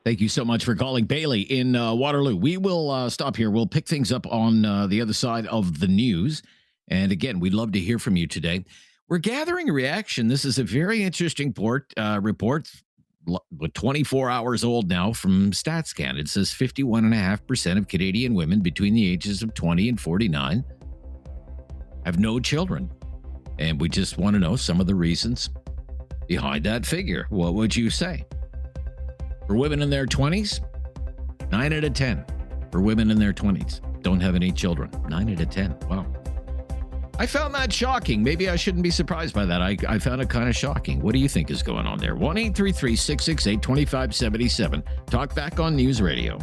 Thank you so much for calling, Bailey in Waterloo. We will stop here. We'll pick things up on the other side of the news. And again, we'd love to hear from you today. We're gathering a reaction. This is a very interesting report, 24 hours old now, from StatsCan. It says 51.5% of Canadian women between the ages of 20 and 49 have no children. And we just want to know some of the reasons behind that figure. What would you say? For women in their 20s, 9 out of 10. For women in their 20s, don't have any children. 9 out of 10. Wow. I found that shocking. Maybe I shouldn't be surprised by that. I found it kind of shocking. What do you think is going on there? 1-833-668-2577. Talkback on News Radio.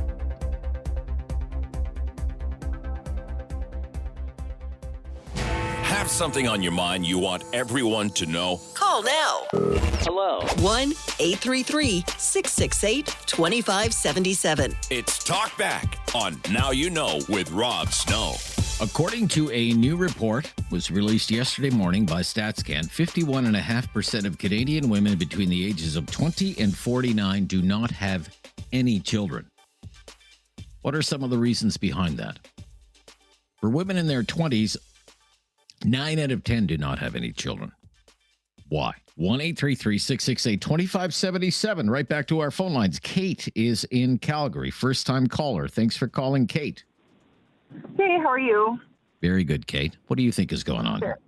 Have something on your mind you want everyone to know? Call now. Hello. 1-833-668-2577. It's Talkback on Now You Know with Rob Snow. According to a new report was released yesterday morning by StatsCan, 51.5% of Canadian women between the ages of 20 and 49 do not have any children. What are some of the reasons behind that? For women in their 20s, 9 out of 10 do not have any children. Why? 1-833-668-2577. Right back to our phone lines. Kate is in Calgary. First-time caller. Thanks for calling, Kate. Hey, how are you? Very good, Kate. What do you think is going on? Sure.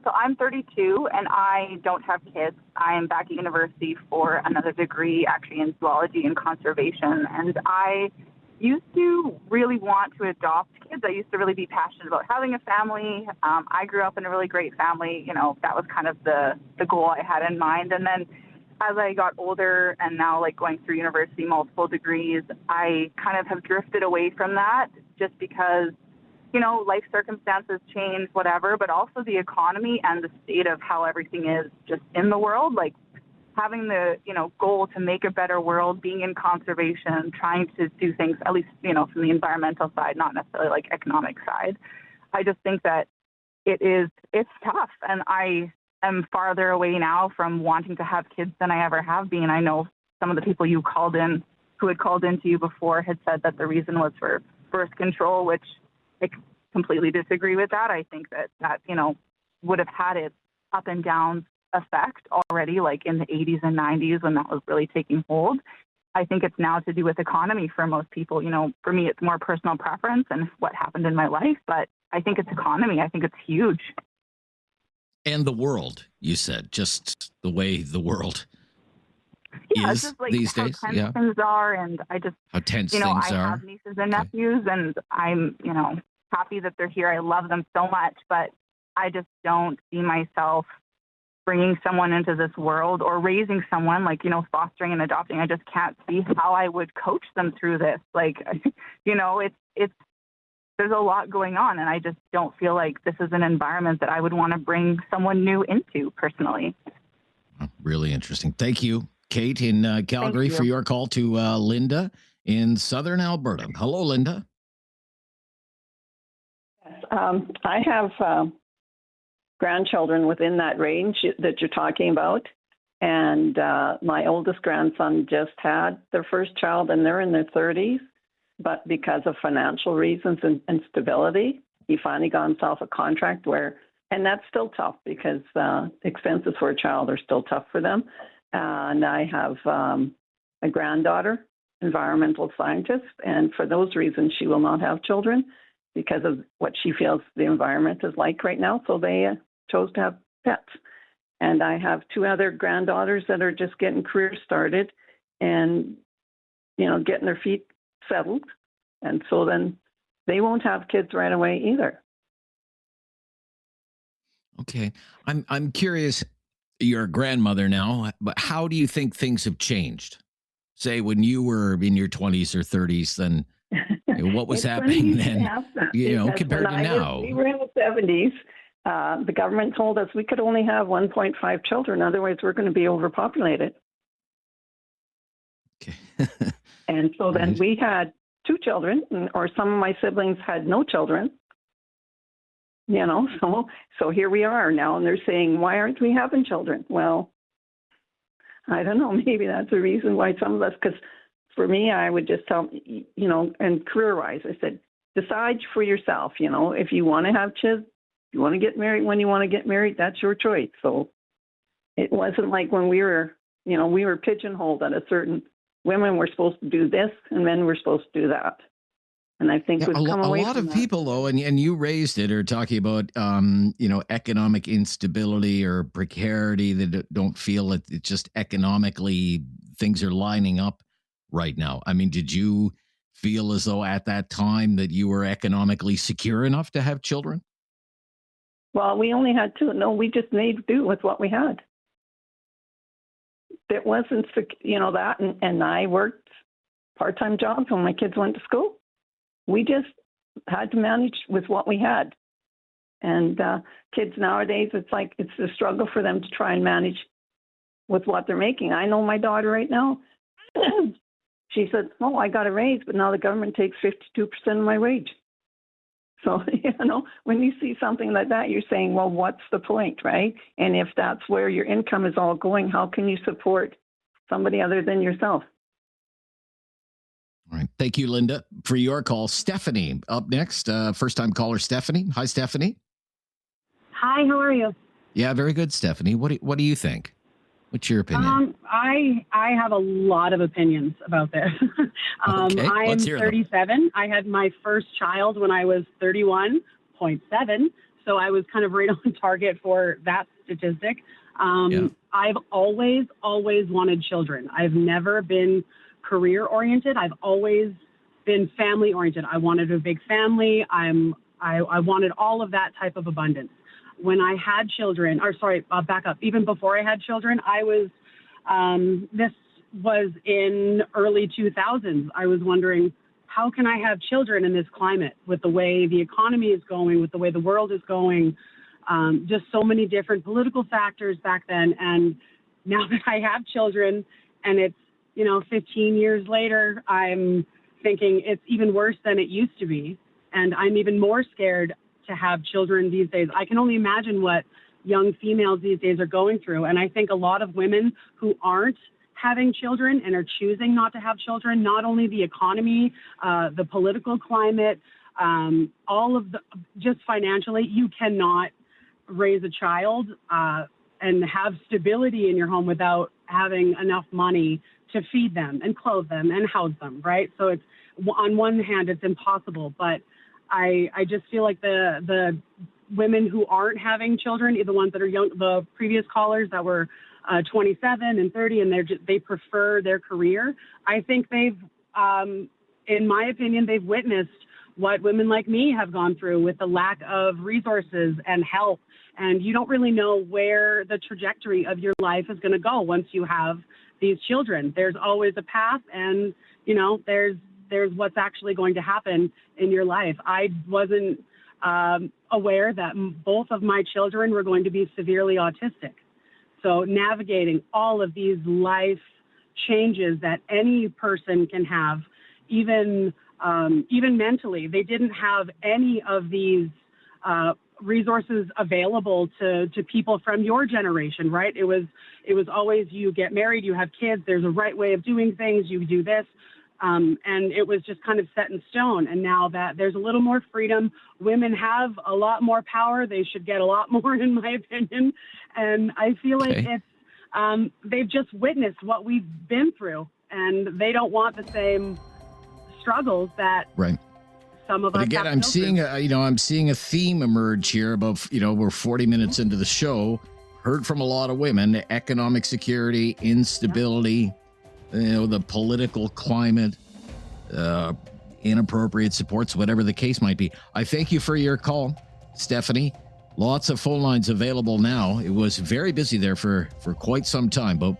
So I'm 32 and I don't have kids. I am back at university for another degree, actually in zoology and conservation. And I used to really want to adopt kids. I used to really be passionate about having a family. I grew up in a really great family. That was kind of the goal I had in mind. And then as I got older and now going through university, multiple degrees, I kind of have drifted away from that just because, life circumstances change, whatever, but also the economy and the state of how everything is just in the world, having the, goal to make a better world, being in conservation, trying to do things, at least, from the environmental side, not necessarily economic side. I just think that it's tough. And I am farther away now from wanting to have kids than I ever have been. I know some of the people who had called into you before had said that the reason was for birth control, which I completely disagree with that. I think that would have had its up and down effect already, in the 80s and 90s when that was really taking hold. I think it's now to do with economy for most people. For me, it's more personal preference and what happened in my life, but I think it's economy. I think it's huge. And the world, you said, just the way the world is just these how days. Tense things are, and I just How tense I things are. have nieces and nephews, and I'm happy that they're here. I love them so much, but I just don't see myself bringing someone into this world or raising someone, fostering and adopting. I just can't see how I would coach them through this. It's there's a lot going on, and I just don't feel like this is an environment that I would want to bring someone new into personally. Really interesting. Thank you, Kate in Calgary, for your call to Linda in southern Alberta. Hello, Linda. I have grandchildren within that range that you're talking about. And my oldest grandson just had their first child, and they're in their 30s. But because of financial reasons and stability, he finally got himself a contract where And that's still tough because expenses for a child are still tough for them. And I have a granddaughter, environmental scientist, and for those reasons, she will not have children because of what she feels the environment is like right now. So they chose to have pets. And I have two other granddaughters that are just getting careers started and, getting their feet settled. And so then they won't have kids right away either. Okay. I'm curious, you're a grandmother now, but how do you think things have changed? Say when you were in your 20s or 30s, then what was happening then, compared to now? We were in the 70s. The government told us we could only have 1.5 children. Otherwise, we're going to be overpopulated. Okay. And so then we had 2 children, or some of my siblings had no children. So here we are now, and they're saying, why aren't we having children? Well, I don't know. Maybe that's the reason why some of us, because for me, I would just tell, and career-wise, I said, decide for yourself, if you want to have kids, you want to get married when you want to get married, that's your choice. So it wasn't like when we were pigeonholed at a certain, women were supposed to do this and men were supposed to do that. And I think we've come away from that. A lot of people, though, and you raised it, are talking about, economic instability or precarity, that don't feel that it's just economically things are lining up right now. I mean, did you feel as though at that time that you were economically secure enough to have children? Well, we only had 2. No, we just made do with what we had. It wasn't, that, and I worked part-time jobs when my kids went to school. We just had to manage with what we had. And kids nowadays, it's a struggle for them to try and manage with what they're making. I know my daughter right now, she said, I got a raise, but now the government takes 52% of my wage. So, when you see something like that, you're saying, well, what's the point, right? And if that's where your income is all going, how can you support somebody other than yourself? All right. Thank you, Linda, for your call. Stephanie up next. First-time caller, Stephanie. Hi, Stephanie. Hi, how are you? Yeah, very good, Stephanie. What do you think? What's your opinion? I have a lot of opinions about this. Okay, I'm 37. I had my first child when I was 31.7, so I was kind of right on target for that statistic. I've always wanted children. I've never been career-oriented. I've always been family-oriented. I wanted a big family. I wanted all of that type of abundance. When I had children, back up. Even before I had children, this was in early 2000s. I was wondering, how can I have children in this climate with the way the economy is going, with the way the world is going, just so many different political factors back then. And now that I have children and it's, 15 years later, I'm thinking it's even worse than it used to be. And I'm even more scared to have children these days. I can only imagine what young females these days are going through. And I think a lot of women who aren't having children and are choosing not to have children, not only the economy, the political climate, just financially, you cannot raise a child and have stability in your home without having enough money to feed them and clothe them and house them, right? So it's, on one hand, it's impossible, but I just feel like the women who aren't having children, the ones that are young, the previous callers that were 27 and 30, and they prefer their career. I think they've, in my opinion, they've witnessed what women like me have gone through with the lack of resources and help. And you don't really know where the trajectory of your life is going to go once you have these children. There's always a path, and there's what's actually going to happen in your life. I wasn't aware that both of my children were going to be severely autistic. So navigating all of these life changes that any person can have, even mentally, they didn't have any of these resources available to people from your generation, right? It was always, you get married, you have kids, there's a right way of doing things, you do this. And it was just kind of set in stone. And now that there's a little more freedom, women have a lot more power. They should get a lot more, in my opinion. And I feel like they've just witnessed what we've been through, and they don't want the same struggles that some of us. But again, I'm seeing a theme emerge here about, we're 40 minutes into the show, heard from a lot of women, economic security, instability, the political climate, inappropriate supports, whatever the case might be. I thank you for your call, Stephanie. Lots of phone lines available now. It was very busy there for quite some time, but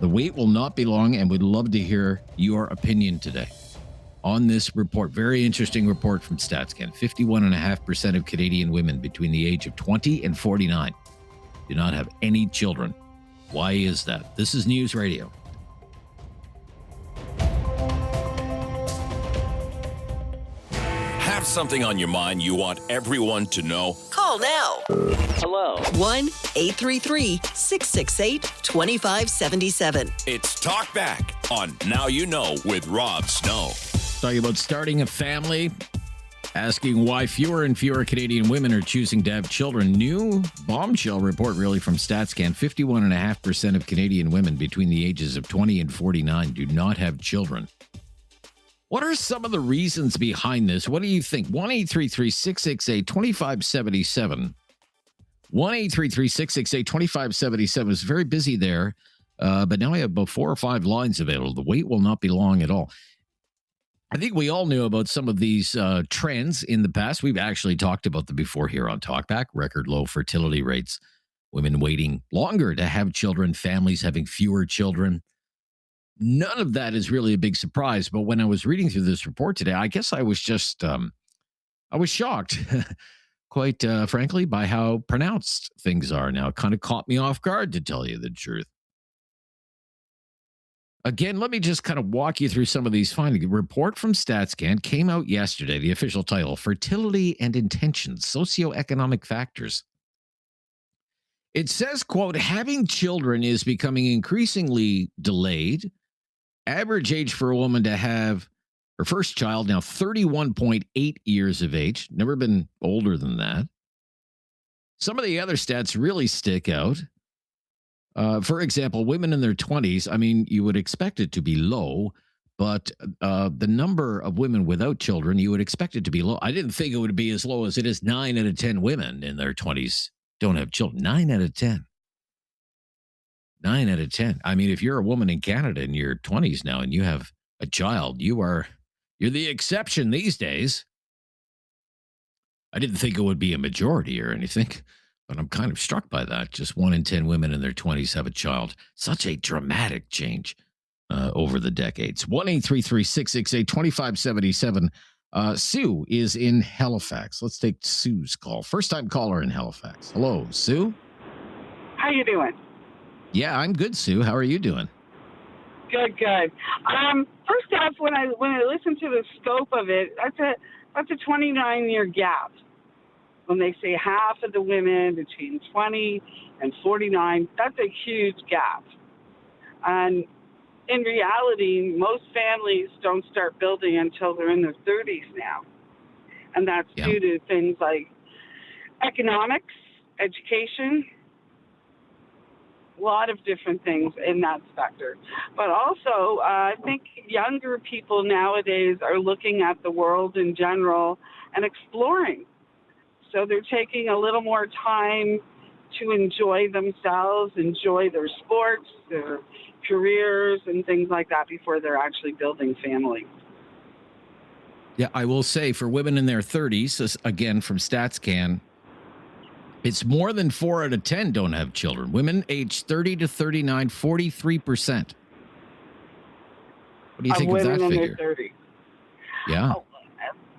the wait will not be long, and we'd love to hear your opinion today on this report. Very interesting report from StatsCan. 51.5% of Canadian women between the age of 20 and 49 do not have any children. Why is that? This is News Radio. Have something on your mind you want everyone to know? Call now. Hello. 1-833-668-2577. It's Talkback on Now You Know with Rob Snow. Talking about starting a family, asking why fewer and fewer Canadian women are choosing to have children. New bombshell report really from StatsCan. 51.5% of Canadian women between the ages of 20 and 49 do not have children. What are some of the reasons behind this? What do you think? 1-833-668-2577. 1-833-668-2577 is very busy there, but now we have about 4 or 5 lines available. The wait will not be long at all. I think we all knew about some of these trends in the past. We've actually talked about them before here on Talkback. Record low fertility rates, women waiting longer to have children, families having fewer children. None of that is really a big surprise. But when I was reading through this report today, I guess I was just, I was shocked, quite frankly, by how pronounced things are now. It kind of caught me off guard, to tell you the truth. Again, let me just kind of walk you through some of these findings. A report from StatsCan came out yesterday, the official title, Fertility and Intentions, Socioeconomic Factors. It says, quote, having children is becoming increasingly delayed. Average age for a woman to have her first child now 31.8 years of age. Never been older than that. Some of the other stats really stick out. For example, women in their 20s, I mean, you would expect it to be low, but the number of women without children, you would expect it to be low. I didn't think it would be as low as it is. 9 out of 10 women in their 20s don't have children. 9 out of 10. 9 out of 10. I mean, if you're a woman in Canada in your 20s now and you have a child, you're the exception these days. I didn't think it would be a majority or anything, but I'm kind of struck by that. Just 1 in 10 women in their 20s have a child. Such a dramatic change over the decades. 1-833-668-2577. Sue is in Halifax. Let's take Sue's call. First-time caller in Halifax. Hello, Sue. How you doing? Yeah, I'm good, Sue. How are you doing? Good. First off, when I listen to the scope of it, that's a 29-year gap. When they say half of the women between 20 and 49, that's a huge gap. And in reality, most families don't start building until they're in their 30s now. And that's due to things like economics, education, a lot of different things in that sector. But also, I think younger people nowadays are looking at the world in general and exploring. So they're taking a little more time to enjoy themselves, enjoy their sports, their careers, and things like that before they're actually building families. Yeah, I will say for women in their 30s, this, again from StatsCan, it's more than 4 out of 10 don't have children. Women aged 30 to 39, 43%. What do you think of that figure? Women in their 30s. Yeah. Oh,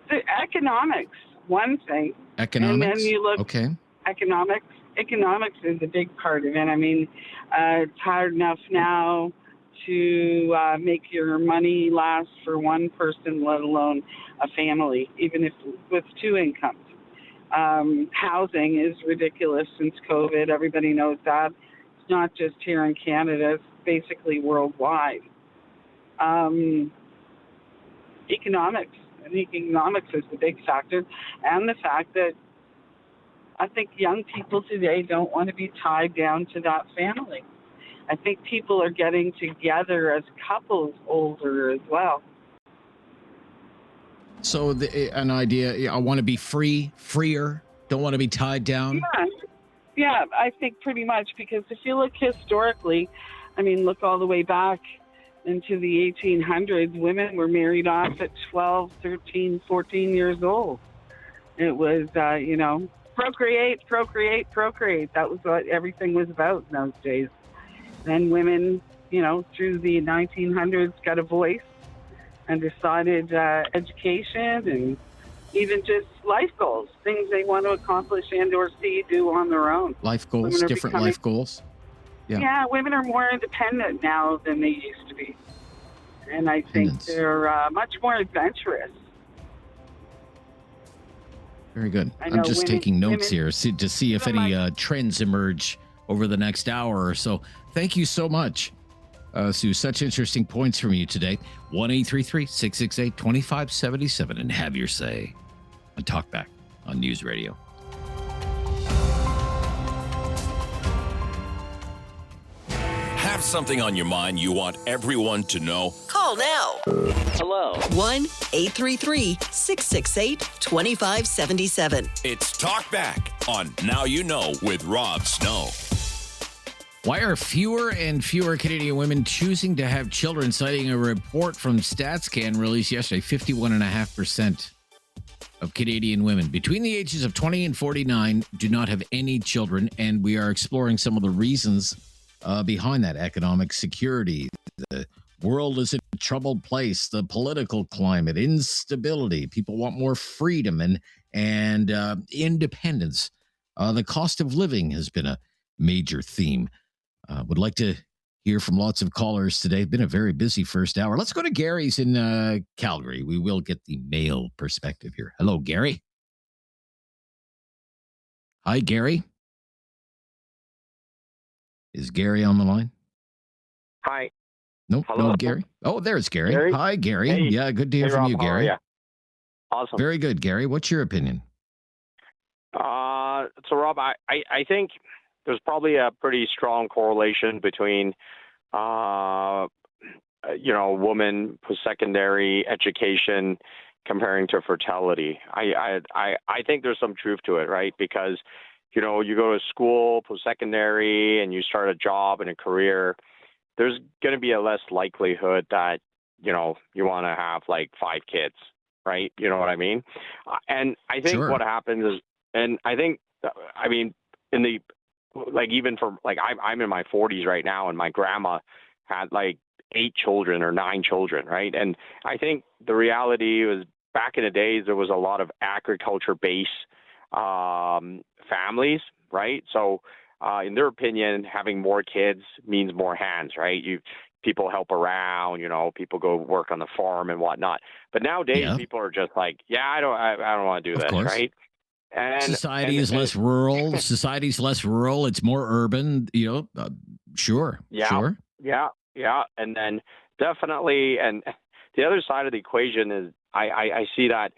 the economics, one thing. Economics? And then you look, economics is a big part of it. I mean, it's hard enough now to make your money last for one person, let alone a family, even if with 2 incomes. Housing is ridiculous since COVID. Everybody knows that. It's not just here in Canada. It's basically worldwide. economics. And economics is the big factor, and the fact that I think young people today don't want to be tied down to that family. I think people are getting together as couples older as well. So an idea, I want to be freer, don't want to be tied down. Yeah, I think pretty much, because if you look historically, I mean, look all the way back into the 1800s, women were married off at 12, 13, 14 years old. It was, procreate. That was what everything was about in those days. Then women, through the 1900s got a voice and decided education and even just life goals, things they want to accomplish and or do on their own. Life goals, different life goals. Yeah, women are more independent now than they used to be. And I think they're much more adventurous. Very good. I'm just taking notes here to see if any trends emerge over the next hour or so. Thank you so much, Sue. Such interesting points from you today. 1-833-668-2577 and have your say on Talkback on News Radio. Have something on your mind you want everyone to know? Call now. Hello. 1-833-668-2577. It's Talkback on Now You Know with Rob Snow. Why are fewer and fewer Canadian women choosing to have children? Citing a report from StatsCan released yesterday, 51.5% of Canadian women between the ages of 20 and 49 do not have any children, and we are exploring some of the reasons behind that. Economic security, the world is a troubled place, the political climate, instability, people want more freedom and independence. The cost of living has been a major theme. Would like to hear from lots of callers today. Been a very busy first hour. Let's go to Gary's in Calgary. We will get the male perspective here. Hello, Gary. Hi, Gary. Is Gary on the line? Hi. Nope, Hello. no, Gary. Oh, there's Gary. Gary? Hi, Gary. Hey. Yeah, good to hear from Rob, you, how are Gary. ya? Awesome. Very good, Gary. What's your opinion? So, Rob, I think there's probably a pretty strong correlation between, woman post-secondary education comparing to fertility. I think there's some truth to it, right? Because, you go to school, post-secondary, and you start a job and a career, there's going to be a less likelihood that, you want to have like 5 kids, right? You know what I mean? And I think what happens is, and I think, even for I'm in my 40s right now, and my grandma had like 8 children or 9 children, right? And I think the reality was back in the days, there was a lot of agriculture-based families, right? So in their opinion, having more kids means more hands, right? People help around, people go work on the farm and whatnot. But nowadays, people are just like, I don't want to do this, right? And society is less rural. Society's less rural. It's more urban. Sure. Sure. Yeah. And then definitely, and the other side of the equation is I see that,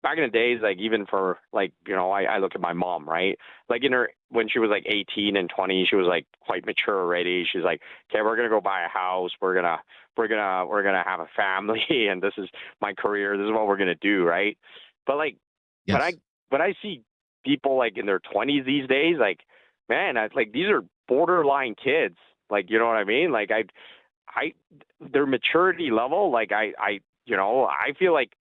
back in the days, even for I look at my mom, right? When she was 18 and 20, she was quite mature already. She's like, okay, we're going to go buy a house. We're going to have a family, and this is my career. This is what we're going to do. Right. But when I see people in their 20s these days, man, these are borderline kids. You know what I mean? Their maturity level, I feel like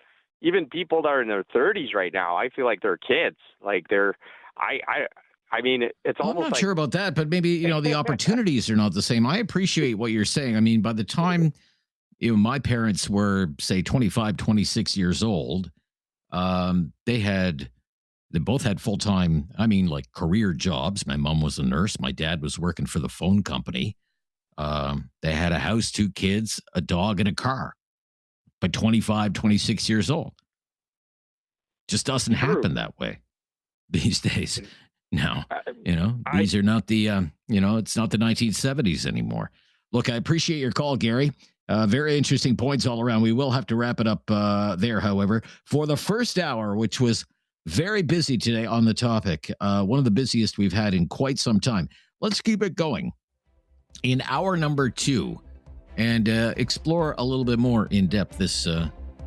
even people that are in their 30s right now, I feel like they're kids. It's almost. I'm not sure about that, but maybe the opportunities are not the same. I appreciate what you're saying. I mean, by the time my parents were, say, 25, 26 years old, they both had full-time, career jobs. My mom was a nurse. My dad was working for the phone company. They had a house, 2 kids, a dog, and a car. By 25, 26 years old. Just doesn't happen that way these days. Now, these are not the, it's not the 1970s anymore. Look, I appreciate your call, Gary. Very interesting points all around. We will have to wrap it up there, however. For the first hour, which was very busy today on the topic, one of the busiest we've had in quite some time. Let's keep it going in hour number 2 and explore a little bit more in depth this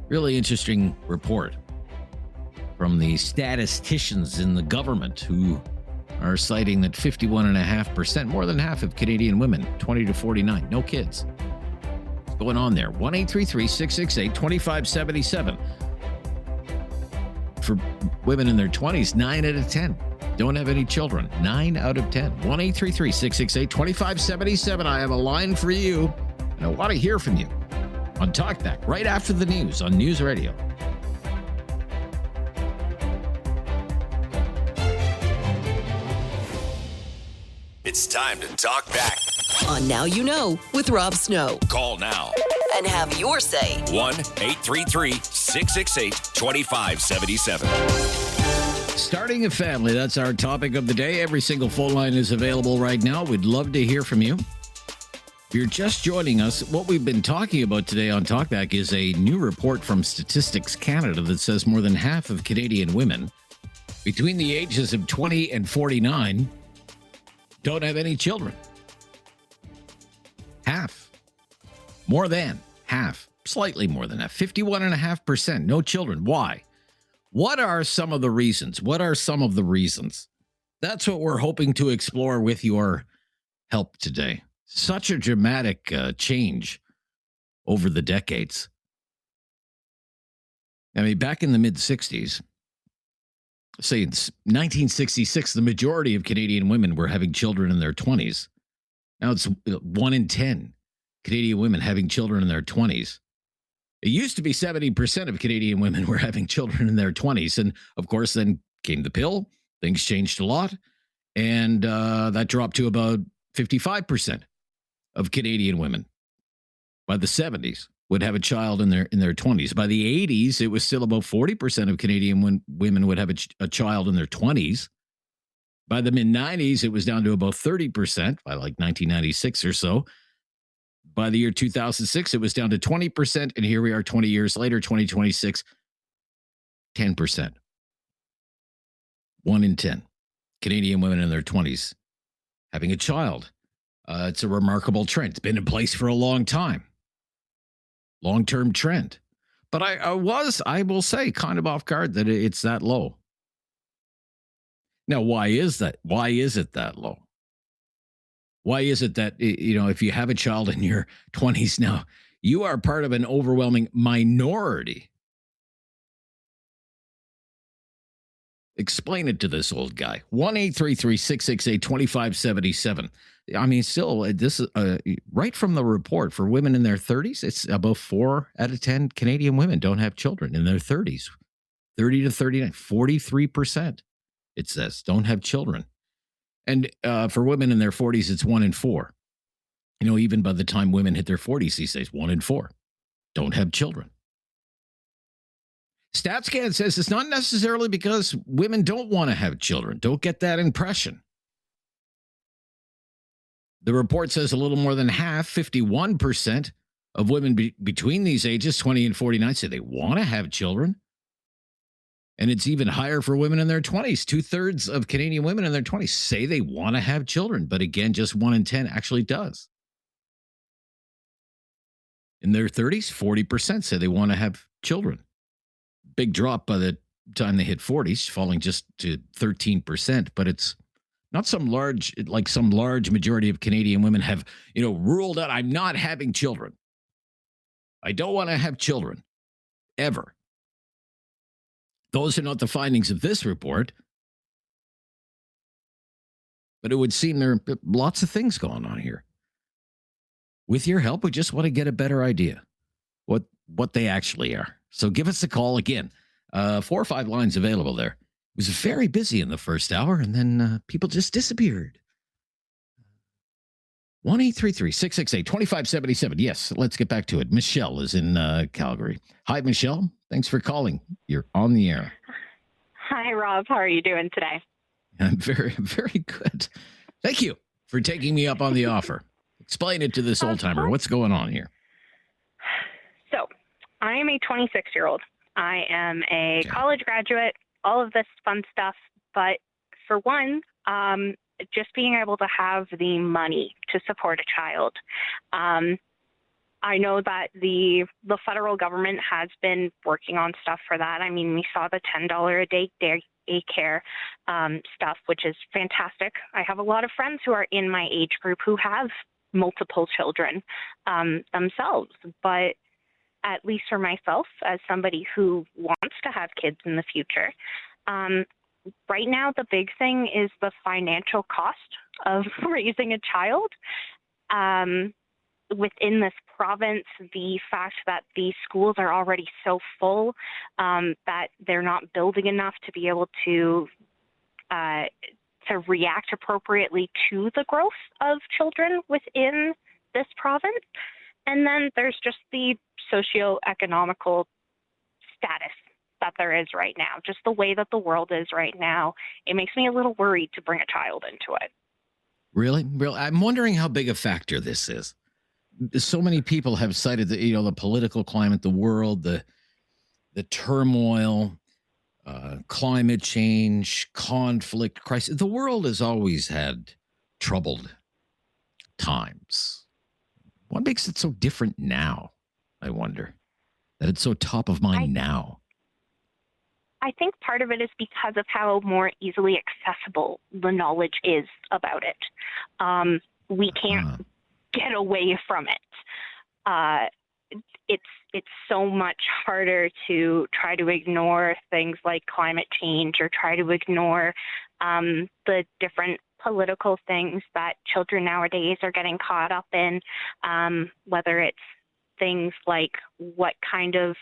really interesting report from the statisticians in the government who are citing that 51.5%, more than half of Canadian women, 20 to 49, no kids. What's going on there? 1-833-668-2577. For women in their 20s, 9 out of 10 don't have any children. 9 out of 10. 1-833-668-2577. I have a line for you, and I want to hear from you on Talkback right after the news on News Radio. It's time to talk back. On Now You Know with Rob Snow. Call now. And have your say. 1-833-668-2577. Starting a family, that's our topic of the day. Every single phone line is available right now. We'd love to hear from you. If you're just joining us, what we've been talking about today on Talkback is a new report from Statistics Canada that says more than half of Canadian women between the ages of 20 and 49 don't have any children. Half. More than half. Slightly more than half. 51.5%. No children. Why? What are some of the reasons? That's what we're hoping to explore with your help today. Such a dramatic change over the decades. I mean, back in the mid-60s, say in 1966, the majority of Canadian women were having children in their 20s. Now it's 1 in 10 Canadian women having children in their 20s. It used to be 70% of Canadian women were having children in their 20s. And of course, then came the pill. Things changed a lot. And that dropped to about 55% of Canadian women by the 70s would have a child in their 20s. By the 80s, it was still about 40% of Canadian women would have a child in their 20s. By the mid-90s, it was down to about 30% by like 1996 or so. By the year 2006, it was down to 20%. And here we are 20 years later, 2026, 10%. 1 in 10 Canadian women in their 20s having a child. It's a remarkable trend. It's been in place for a long time. Long-term trend. But I will say, kind of off guard that it's that low. Now, why is that? Why is it that low? Why is it that, if you have a child in your 20s now, you are part of an overwhelming minority? Explain it to this old guy. 1-833-668-2577. I mean, still, this is right from the report for women in their 30s. It's about 4 out of 10 Canadian women don't have children in their 30s. 30 to 39, 43%. It says don't have children. And for women in their 40s, it's 1 in 4. Even by the time women hit their 40s these days, 1 in 4 don't have children. StatsCan says it's not necessarily because women don't want to have children. Don't get that impression. The report says a little more than half, 51% of women between these ages, 20 and 49, say they want to have children. And it's even higher for women in their 20s. 2/3 of Canadian women in their 20s say they want to have children. But again, just 1 in 10 actually does. In their 30s, 40% say they want to have children. Big drop by the time they hit 40s, falling just to 13%. But it's not some large majority of Canadian women have, ruled out, I'm not having children. I don't want to have children. Ever. Those are not the findings of this report. But it would seem there are lots of things going on here. With your help, we just want to get a better idea what they actually are. So give us a call again. 4 or 5 lines available there. It was very busy in the first hour, and then people just disappeared. 1-833-668-2577. Yes, let's get back to it. Michelle is in Calgary. Hi, Michelle. Thanks for calling. You're on the air. Hi, Rob. How are you doing today? I'm very, very good. Thank you for taking me up on the offer. Explain it to this old-timer. What's going on here? I am a 26-year-old. I am a college graduate, all of this fun stuff. But for one, just being able to have the money to support a child. I know that the federal government has been working on stuff for that. I mean, we saw the $10 a day daycare stuff, which is fantastic. I have a lot of friends who are in my age group who have multiple children themselves. But at least for myself, as somebody who wants to have kids in the future, right now the big thing is the financial cost of raising a child. Within this province, the fact that the schools are already so full that they're not building enough to be able to react appropriately to the growth of children within this province. And then there's just the socioeconomical status that there is right now, just the way that the world is right now. It makes me a little worried to bring a child into it. Really? I'm wondering how big a factor this is. So many people have cited the political climate, the world, the turmoil, climate change, conflict, crisis. The world has always had troubled times. What makes it so different now? I wonder that it's so top of mind now. I think part of it is because of how more easily accessible the knowledge is about it. We can't get away from it. It's so much harder to try to ignore things like climate change or try to ignore the different political things that children nowadays are getting caught up in, whether it's things like what kind of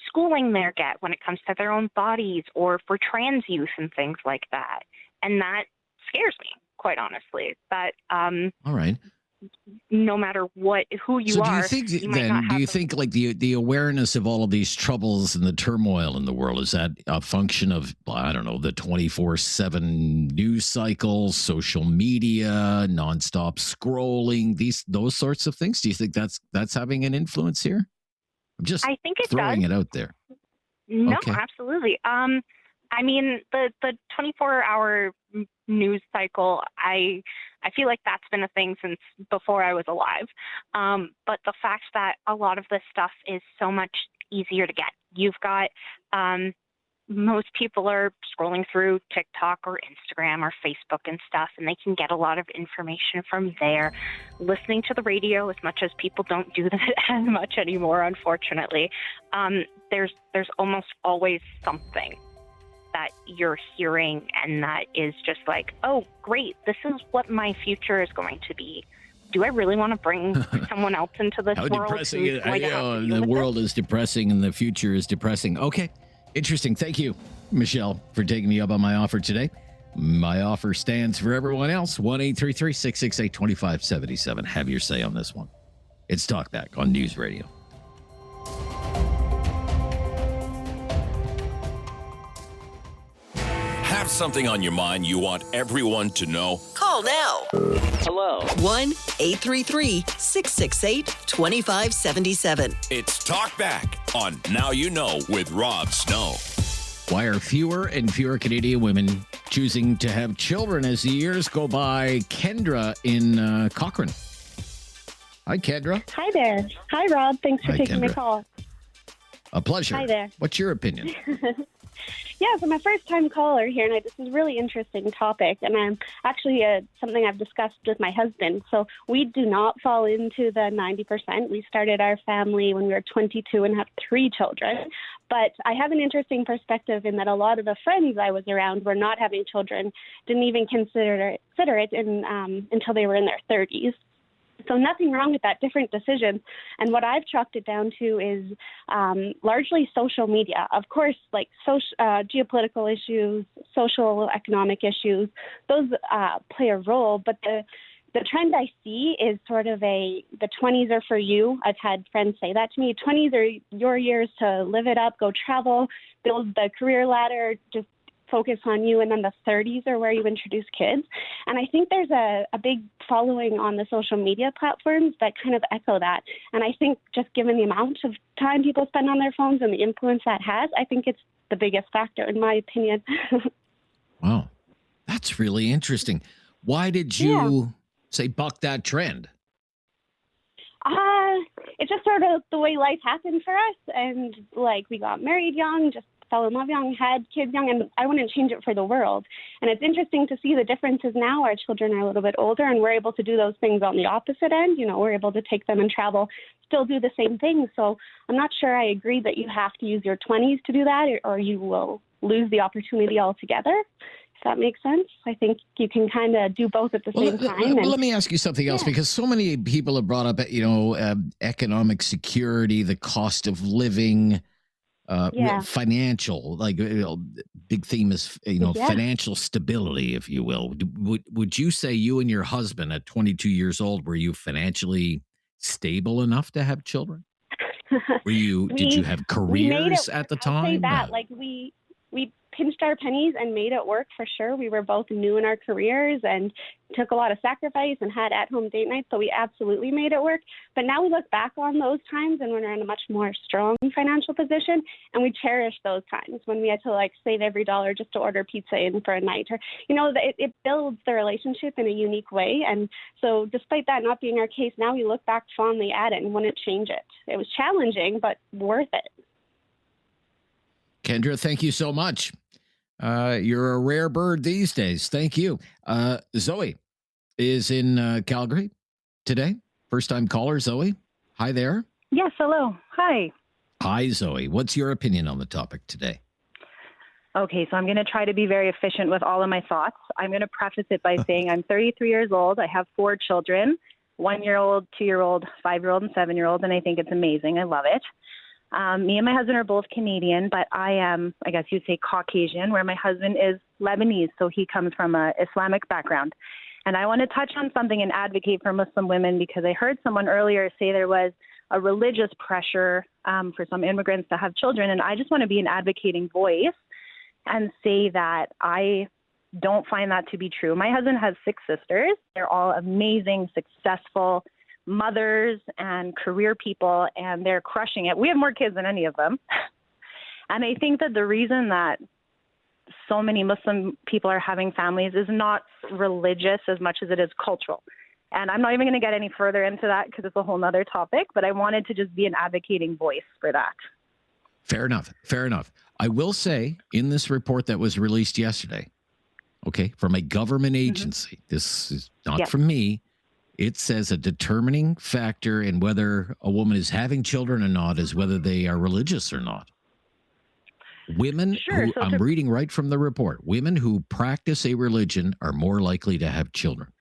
schooling they get when it comes to their own bodies or for trans youth and things like that. And that scares me, quite honestly. That all right. No matter who you are. So do you think like the awareness of all of these troubles and the turmoil in the world, is that a function of, I don't know, the 24/7 news cycles, social media, nonstop scrolling, those sorts of things? Do you think that's having an influence here? I'm just throwing it out there. No, okay. Absolutely. I mean, the 24-hour news cycle, I feel like that's been a thing since before I was alive. But the fact that a lot of this stuff is so much easier to get. You've got most people are scrolling through TikTok or Instagram or Facebook and stuff, and they can get a lot of information from there. Listening to the radio, as much as people don't do that as much anymore, unfortunately, there's almost always something that you're hearing, and that is just like, oh, great, this is what my future is going to be. Do I really want to bring someone else into this world? How depressing the world is depressing and the future is depressing. Okay, interesting. Thank you, Michelle, for taking me up on my offer today. My offer stands for everyone else. 1-833-668-2577. Have your say on this one. It's Talkback on News Radio. Have something on your mind you want everyone to know? Call now. Hello. 1-833-668-2577. It's Talkback on Now You Know with Rob Snow. Why are fewer and fewer Canadian women choosing to have children as the years go by? Kendra in Cochrane. Hi, Kendra. Hi there. Hi, Rob. Thanks for taking my call. A pleasure. Hi there. What's your opinion? Yeah, so my first-time caller here, and this is a really interesting topic, and I'm actually something I've discussed with my husband. So we do not fall into the 90%. We started our family when we were 22 and have 3 children. But I have an interesting perspective in that a lot of the friends I was around were not having children, didn't even consider it until they were in their 30s. So nothing wrong with that, different decisions. And what I've chalked it down to is largely social media. Of course, like geopolitical issues, social economic issues, those play a role. But the trend I see is sort of the 20s are for you. I've had friends say that to me. 20s are your years to live it up, go travel, build the career ladder, just focus on you, and then the 30s are where you introduce kids. And I think there's a big following on the social media platforms that kind of echo that. And I think just given the amount of time people spend on their phones and the influence that has, I think it's the biggest factor, in my opinion. Wow. That's really interesting. Why did you say buck that trend? It's just sort of the way life happened for us. And like, we got married young, just fell in love young, had kids young, and I wouldn't change it for the world. And it's interesting to see the differences now. Our children are a little bit older, and we're able to do those things on the opposite end. You know, we're able to take them and travel, still do the same thing. So I'm not sure I agree that you have to use your 20s to do that, or you will lose the opportunity altogether. If that makes sense. I think you can kind of do both at the same time. Let me ask you something else, because so many people have brought up, economic security, the cost of living, financial, big theme is, financial stability, if you will. Would you say you and your husband at 22 years old, were you financially stable enough to have children? Did you have careers at the time? I'll say that, we pinched our pennies and made it work for sure. We were both new in our careers and took a lot of sacrifice and had at-home date nights, so we absolutely made it work. But now we look back on those times and we're in a much more strong financial position, and we cherish those times when we had to save every dollar just to order pizza in for a night. Or it builds the relationship in a unique way. And so despite that not being our case, now we look back fondly at it and wouldn't change it. It was challenging, but worth it. Kendra, thank you so much. You're a rare bird these days. Thank you. Zoe is in Calgary today. First time caller, Zoe. Hi there. Yes, hello. Hi. Hi, Zoe. What's your opinion on the topic today? Okay, so I'm going to try to be very efficient with all of my thoughts. I'm going to preface it by saying I'm 33 years old. I have 4 children, 1-year-old, 2-year-old, 5-year-old, and 7-year-old, and I think it's amazing. I love it. Me and my husband are both Canadian, but I am, I guess you'd say, Caucasian, where my husband is Lebanese, so he comes from an Islamic background. And I want to touch on something and advocate for Muslim women, because I heard someone earlier say there was a religious pressure for some immigrants to have children, and I just want to be an advocating voice and say that I don't find that to be true. My husband has 6 sisters. They're all amazing, successful mothers and career people, and they're crushing it. We have more kids than any of them. And I think that the reason that so many Muslim people are having families is not religious as much as it is cultural. And I'm not even going to get any further into that because it's a whole nother topic, but I wanted to just be an advocating voice for that. Fair enough. Fair enough. I will say, in this report that was released yesterday, from a government agency, this is not from me, it says a determining factor in whether a woman is having children or not is whether they are religious or not. Women, I'm reading right from the report, women who practice a religion are more likely to have children.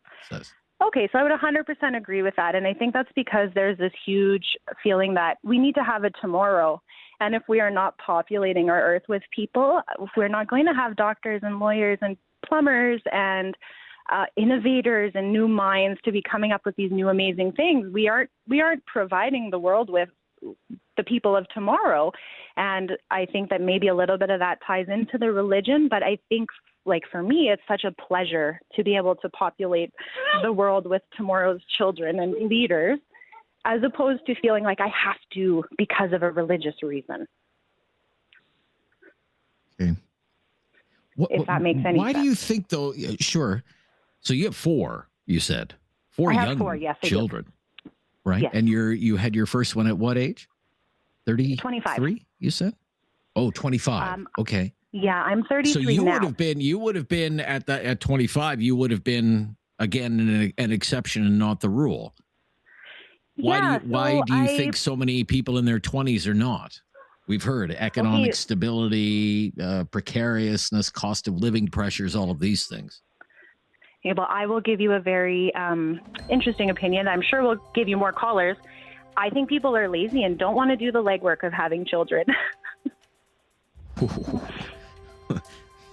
It says. Okay, so I would 100% agree with that. And I think that's because there's this huge feeling that we need to have a tomorrow. And if we are not populating our earth with people, if we're not going to have doctors and lawyers and plumbers and innovators and new minds to be coming up with these new amazing things, we aren't providing the world with the people of tomorrow. And I think that maybe a little bit of that ties into the religion, but I think for me, it's such a pleasure to be able to populate the world with tomorrow's children and leaders, as opposed to feeling like I have to because of a religious reason. Okay. If that makes any sense. Why do you think, though? Sure. So you have 4, you said. 4 young children, right? Yes. And you had your first one at what age? 30? 25. You said? Oh, 25. Okay. Yeah, I'm 33 now. So you would have been at 25. You would have been again an exception and not the rule. Why do you think so many people in their 20s are not? We've heard economic stability, precariousness, cost of living pressures, all of these things. Okay, well, I will give you a very interesting opinion. I'm sure we'll give you more callers. I think people are lazy and don't want to do the legwork of having children.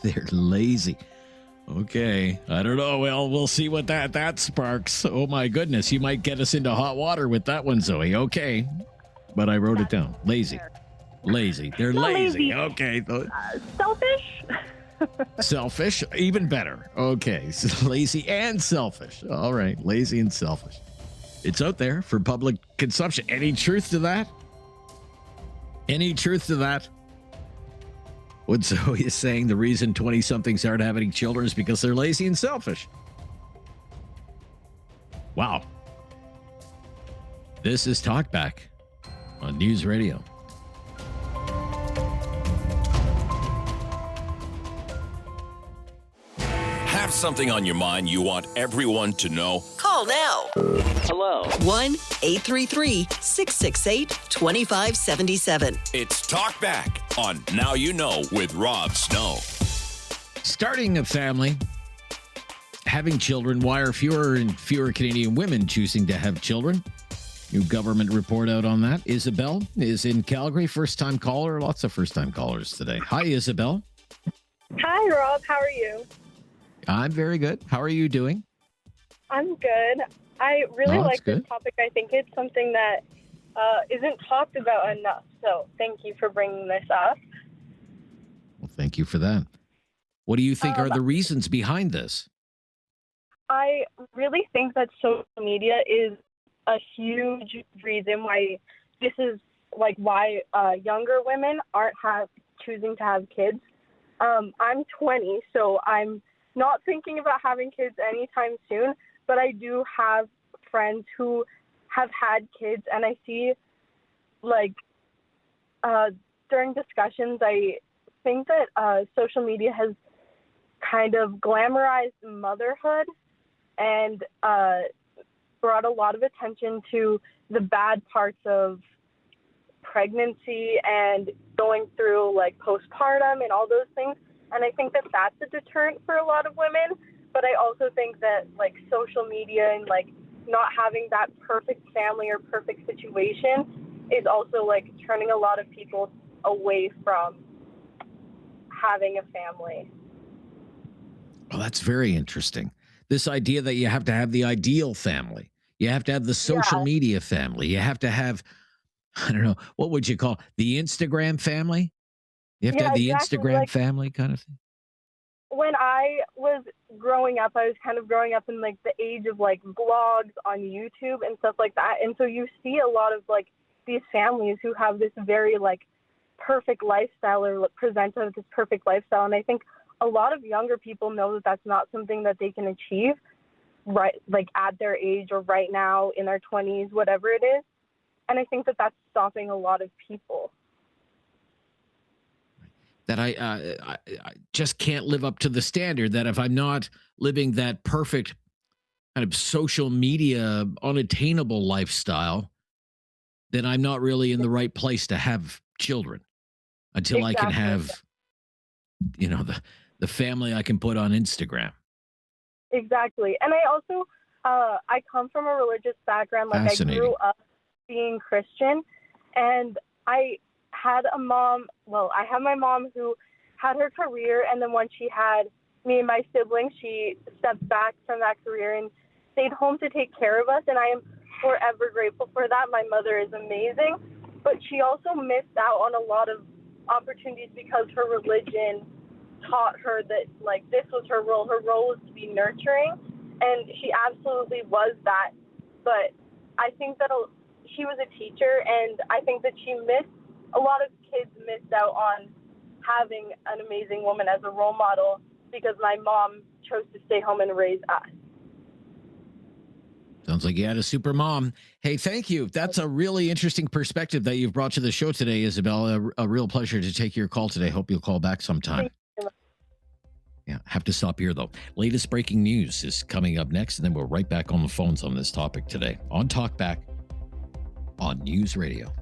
They're lazy. Okay. I don't know. Well, we'll see what that sparks. Oh, my goodness. You might get us into hot water with that one, Zoe. Okay. But I wrote it down. Lazy. Lazy. They're Not lazy. lazy. Okay. Selfish? Selfish. Even better. Okay. So lazy and selfish. All right. Lazy and selfish. It's out there for public consumption. Any truth to that? Any truth to that? What Zoe is saying, the reason 20-somethings aren't having children is because they're lazy and selfish. Wow. This is Talkback on News Radio. Have something on your mind you want everyone to know? Call now. Hello. 1-833-668-2577. It's Talkback on Now You Know with Rob Snow. Starting a family, having children, why are fewer and fewer Canadian women choosing to have children? New government report out on that. Isabel is in Calgary, first-time caller. Lots of first-time callers today. Hi, Isabel. Hi, Rob. How are you? I'm very good. How are you doing? I'm good. I really like this good. topic. I think it's something that isn't talked about enough. So thank you for bringing this up. Well, thank you for that. What do you think are the reasons behind this? I really think that social media is a huge reason why this is like why younger women aren't choosing to have kids. I'm 20, so I'm not thinking about having kids anytime soon, but I do have friends who have had kids, and I see, like, during discussions, I think that social media has kind of glamorized motherhood and brought a lot of attention to the bad parts of pregnancy and going through, like, postpartum and all those things. And I think that that's a deterrent for a lot of women. But I also think that, like, social media and, like, not having that perfect family or perfect situation is also, like, turning a lot of people away from having a family. Well, that's very interesting. This idea that you have to have the ideal family. You have to have the social media family. You have to have, I don't know, what would you call the Instagram family? You have to have the Instagram like, family kind of thing. When I was growing up, I was kind of growing up in, like, the age of, like, blogs on YouTube and stuff like that. And so you see a lot of, like, these families who have this very, like, perfect lifestyle or present this perfect lifestyle. And I think a lot of younger people know that that's not something that they can achieve right, like, at their age or right now in their 20s, whatever it is. And I think that that's stopping a lot of people. That I just can't live up to the standard, that if I'm not living that perfect kind of social media unattainable lifestyle, then I'm not really in the right place to have children until I can have, you know, the family I can put on Instagram. Exactly. And I also, I come from a religious background. Like, I grew up being Christian, and I had a mom, I have my mom who had her career, and then when she had me and my siblings, she stepped back from that career and stayed home to take care of us, and I am forever grateful for that. My mother is amazing, but she also missed out on a lot of opportunities because her religion taught her that, like, this was her role. Her role was to be nurturing, and she absolutely was that, but I think that she was a teacher, and I think that a lot of kids missed out on having an amazing woman as a role model because my mom chose to stay home and raise us. Sounds like you had a super mom. Hey, thank you. That's a really interesting perspective that you've brought to the show today, Isabel. A real pleasure to take your call today. Hope you'll call back sometime. Yeah, have to stop here, though. Latest breaking news is coming up next, and then we're right back on the phones on this topic today on Talkback on News Radio.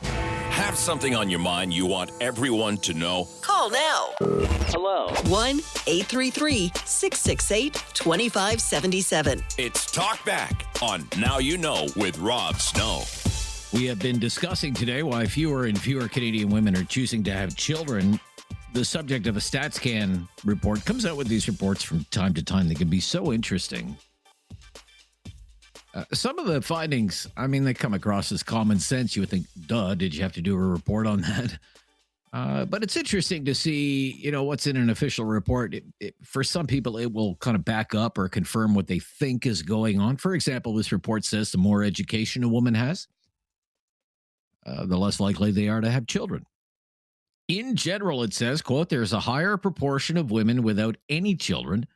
Have something on your mind you want everyone to know? Call now. Hello. 1-833-668-2577. It's Talkback on Now You Know with Rob Snow. We have been discussing today why fewer and fewer Canadian women are choosing to have children. The subject of a StatsCan report comes out with these reports from time to time. They can be so interesting. Some of the findings, I mean, they come across as common sense. You would think, duh, did you have to do a report on that? But it's interesting to see, what's in an official report. For some people, it will kind of back up or confirm what they think is going on. For example, this report says the more education a woman has, the less likely they are to have children. In general, it says, quote, there's a higher proportion of women without any children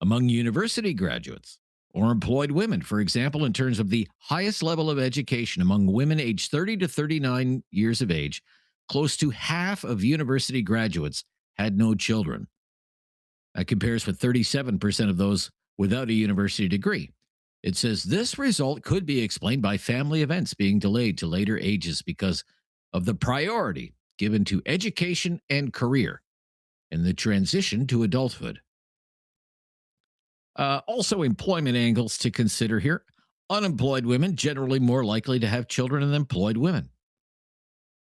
among university graduates or employed women. For example, in terms of the highest level of education among women aged 30 to 39 years of age, close to half of university graduates had no children. That compares with 37% of those without a university degree. It says this result could be explained by family events being delayed to later ages because of the priority given to education and career and the transition to adulthood. Also, employment angles to consider here. Unemployed women generally more likely to have children than employed women.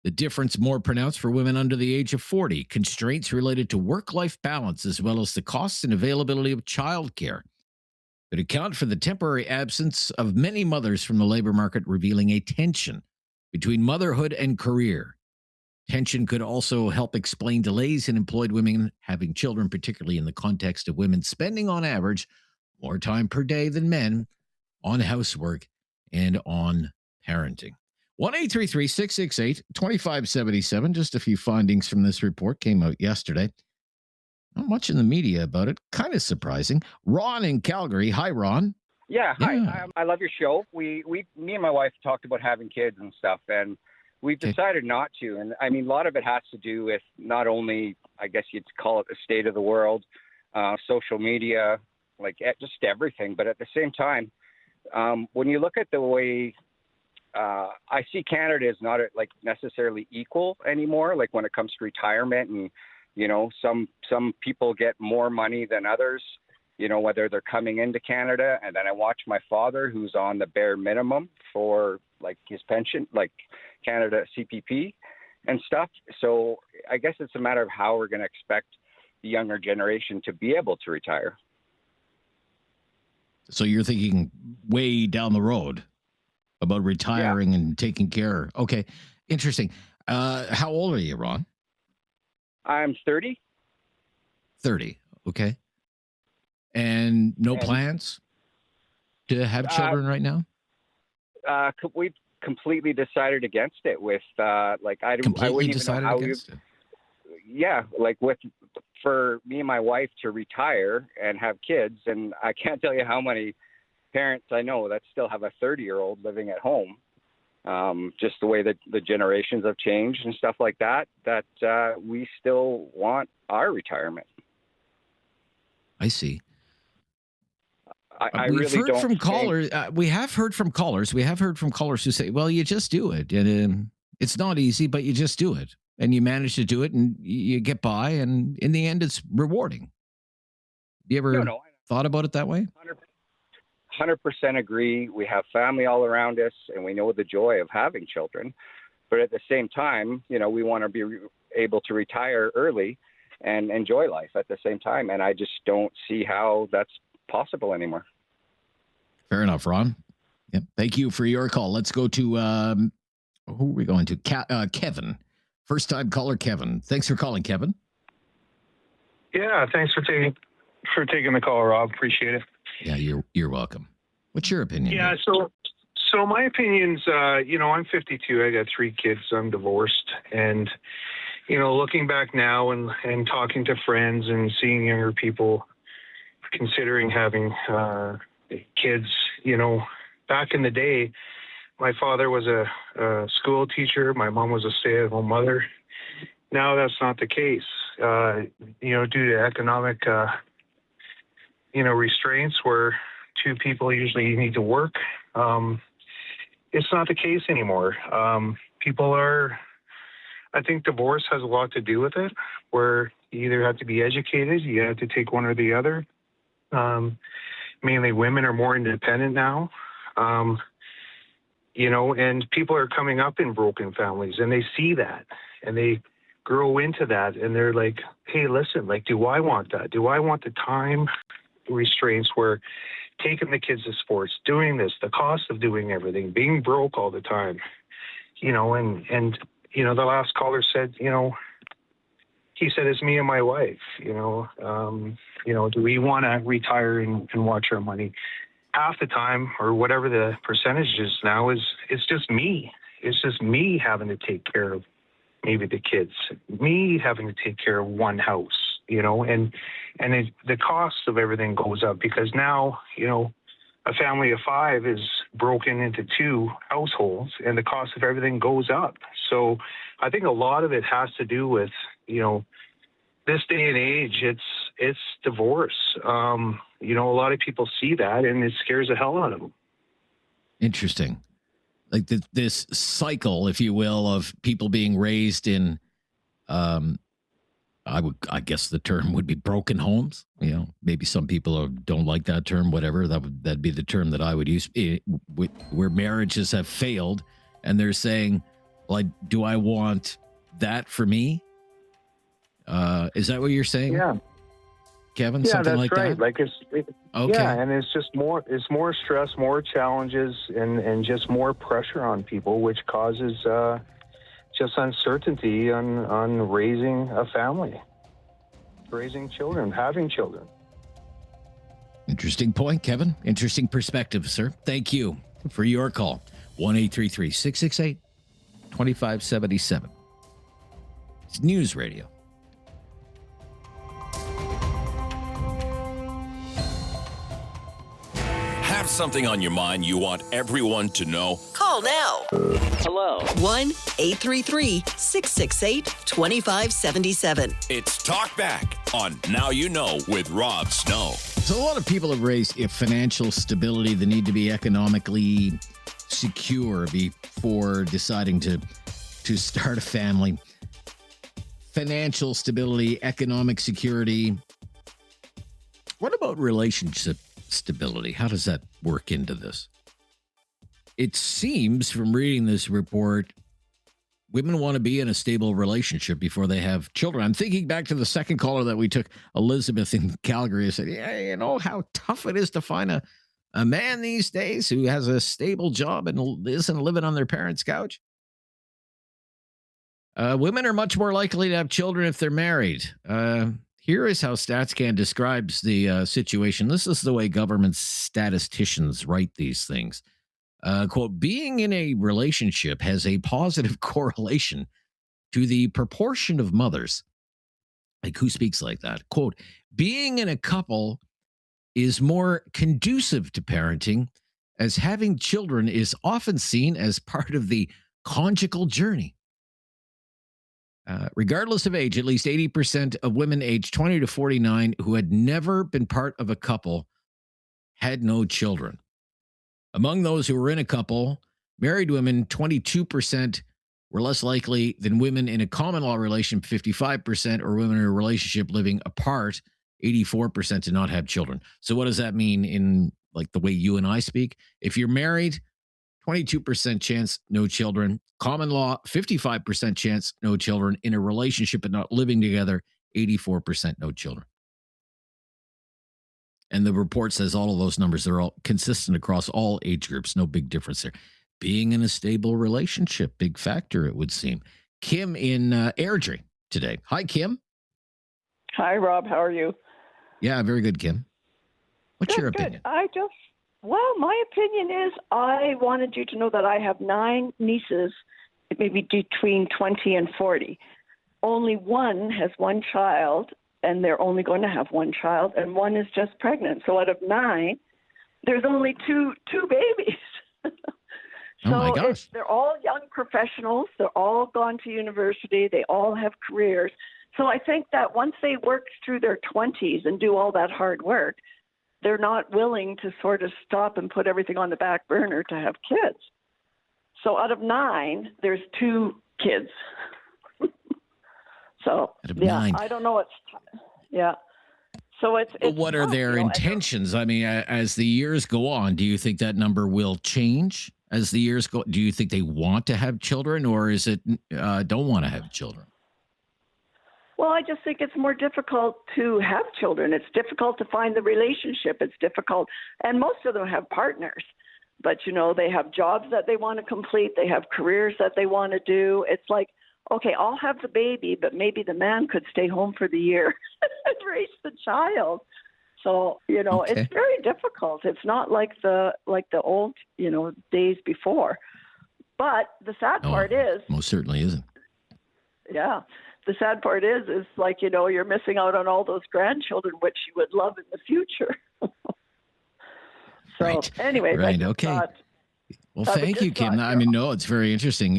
The difference more pronounced for women under the age of 40. Constraints related to work-life balance as well as the costs and availability of childcare could account for the temporary absence of many mothers from the labor market, revealing a tension between motherhood and career. Tension could also help explain delays in employed women having children, particularly in the context of women spending on average more time per day than men on housework and on parenting. 1-833-668-2577. Just a few findings from this report came out yesterday. Not much in the media about it. Kind of surprising. Ron in Calgary. Hi, Ron. Yeah, hi. I love your show. Me and my wife talked about having kids and stuff, and we've decided not to. And I mean, a lot of it has to do with not only, I guess you'd call it the state of the world, social media, like just everything. But at the same time, when you look at the way I see Canada is not like necessarily equal anymore, like when it comes to retirement, and some people get more money than others, whether they're coming into Canada. And then I watch my father, who's on the bare minimum for like his pension, like Canada CPP and stuff. So I guess it's a matter of how we're going to expect the younger generation to be able to retire. So you're thinking way down the road about retiring and taking care. Okay. Interesting. How old are you, Ron? I'm 30. 30. Okay. And no plans to have children right now? We've completely decided against it with I wouldn't even know how we. Yeah, for me and my wife to retire and have kids, and I can't tell you how many parents I know that still have a 30-year-old living at home. Just the way that the generations have changed and stuff like that, we still want our retirement. I see. I We've really heard don't from think- callers. We have heard from callers. We have heard from callers who say, well, you just do it. And it's not easy, but you just do it. And you manage to do it and you get by. And in the end, it's rewarding. You ever thought about it that way? 100% agree. We have family all around us, and we know the joy of having children. But at the same time, we want to be able to retire early and enjoy life at the same time. And I just don't see how that's possible anymore. Fair enough, Ron. Yep. Thank you for your call. Let's go to, who are we going to? Kevin. First time caller, Kevin. Thanks for calling, Kevin. Yeah, thanks for taking the call, Rob. Appreciate it. Yeah, you're welcome. What's your opinion? Yeah, so my opinion's, I'm 52. I got 3 kids. I'm divorced, and looking back now and talking to friends and seeing younger people considering having kids, back in the day, my father was a school teacher. My mom was a stay-at-home mother. Now that's not the case, due to economic, restraints where 2 people usually need to work. It's not the case anymore. I think divorce has a lot to do with it, where you either have to be educated, you have to take one or the other. Mainly women are more independent now, and people are coming up in broken families, and they see that, and they grow into that, and they're like, hey, listen, do I want that? Do I want the time restraints where taking the kids to sports, doing this, the cost of doing everything, being broke all the time, and the last caller said, he said, it's me and my wife, do we want to retire and watch our money? Half the time, or whatever the percentage is now, it's just me. It's just me having to take care of maybe the kids, me having to take care of one house, and the cost of everything goes up because now, a family of 5 is broken into 2 households and the cost of everything goes up. So I think a lot of it has to do with, this day and age, it's divorce. A lot of people see that and it scares the hell out of them. Interesting. Like this cycle, if you will, of people being raised in, I guess the term would be broken homes. Maybe some people don't like that term, whatever. That'd be the term that I would use, where marriages have failed. And they're saying, well, do I want that for me? Is that what you're saying? Yeah. Kevin, yeah, something that's like right. that? Like okay. Yeah, and it's just more stress, more challenges, and just more pressure on people, which causes just uncertainty on raising a family, raising children, having children. Interesting point, Kevin. Interesting perspective, sir. Thank you for your call. 1-833-668-2577. It's News Radio. Have something on your mind you want everyone to know? Call now. Hello. 1-833-668-2577. It's Talkback on Now You Know with Rob Snow. So a lot of people have raised financial stability, the need to be economically secure before deciding to start a family. Financial stability, economic security. What about relationship stability? How does that work into this? It seems from reading this report, women want to be in a stable relationship before they have children. I'm thinking back to the second caller that we took, Elizabeth in Calgary. I said, yeah, how tough it is to find a man these days who has a stable job and isn't living on their parents' couch. Women are much more likely to have children if they're married. Here is how StatsCan describes the situation. This is the way government statisticians write these things. Quote, being in a relationship has a positive correlation to the proportion of mothers. Like, who speaks like that? Quote, being in a couple is more conducive to parenting, as having children is often seen as part of the conjugal journey. Regardless of age, at least 80% of women aged 20 to 49 who had never been part of a couple had no children. Among those who were in a couple, married women, 22% were less likely than women in a common law relationship, 55%, or women in a relationship living apart, 84%, to not have children. So what does that mean in like the way you and I speak? If you're married, 22% chance, no children. Common law, 55% chance, no children. In a relationship but not living together, 84% no children. And the report says all of those numbers are all consistent across all age groups. No big difference there. Being in a stable relationship, big factor, it would seem. Kim in Airdrie today. Hi, Kim. Hi, Rob. How are you? Yeah, very good, Kim. What's your opinion? Well, my opinion is I wanted you to know that I have 9 nieces, maybe between 20 and 40. Only one has one child, and they're only going to have one child, and one is just pregnant. So out of 9, there's only two babies. Oh my gosh. They're all young professionals. They're all gone to university. They all have careers. So I think that once they work through their 20s and do all that hard work, they're not willing to sort of stop and put everything on the back burner to have kids. So out of 9, there's 2 kids. So, yeah, 9. I don't know what's, yeah. So it's what are their intentions? I mean, as the years go on, do you think that number will change as the years go? Do you think they want to have children, or is it don't want to have children? Well, I just think it's more difficult to have children. It's difficult to find the relationship. It's difficult. And most of them have partners. But, they have jobs that they want to complete. They have careers that they want to do. It's like, okay, I'll have the baby, but maybe the man could stay home for the year and raise the child. So, Okay. It's very difficult. It's not like the old, days before. But the sad part is, Most certainly isn't. yeah, the sad part is like, you're missing out on all those grandchildren, which you would love in the future. So Right. anyways, I Right. just Okay. thought, Well, that was thank you, just Kim. thought, I mean, no, it's very interesting.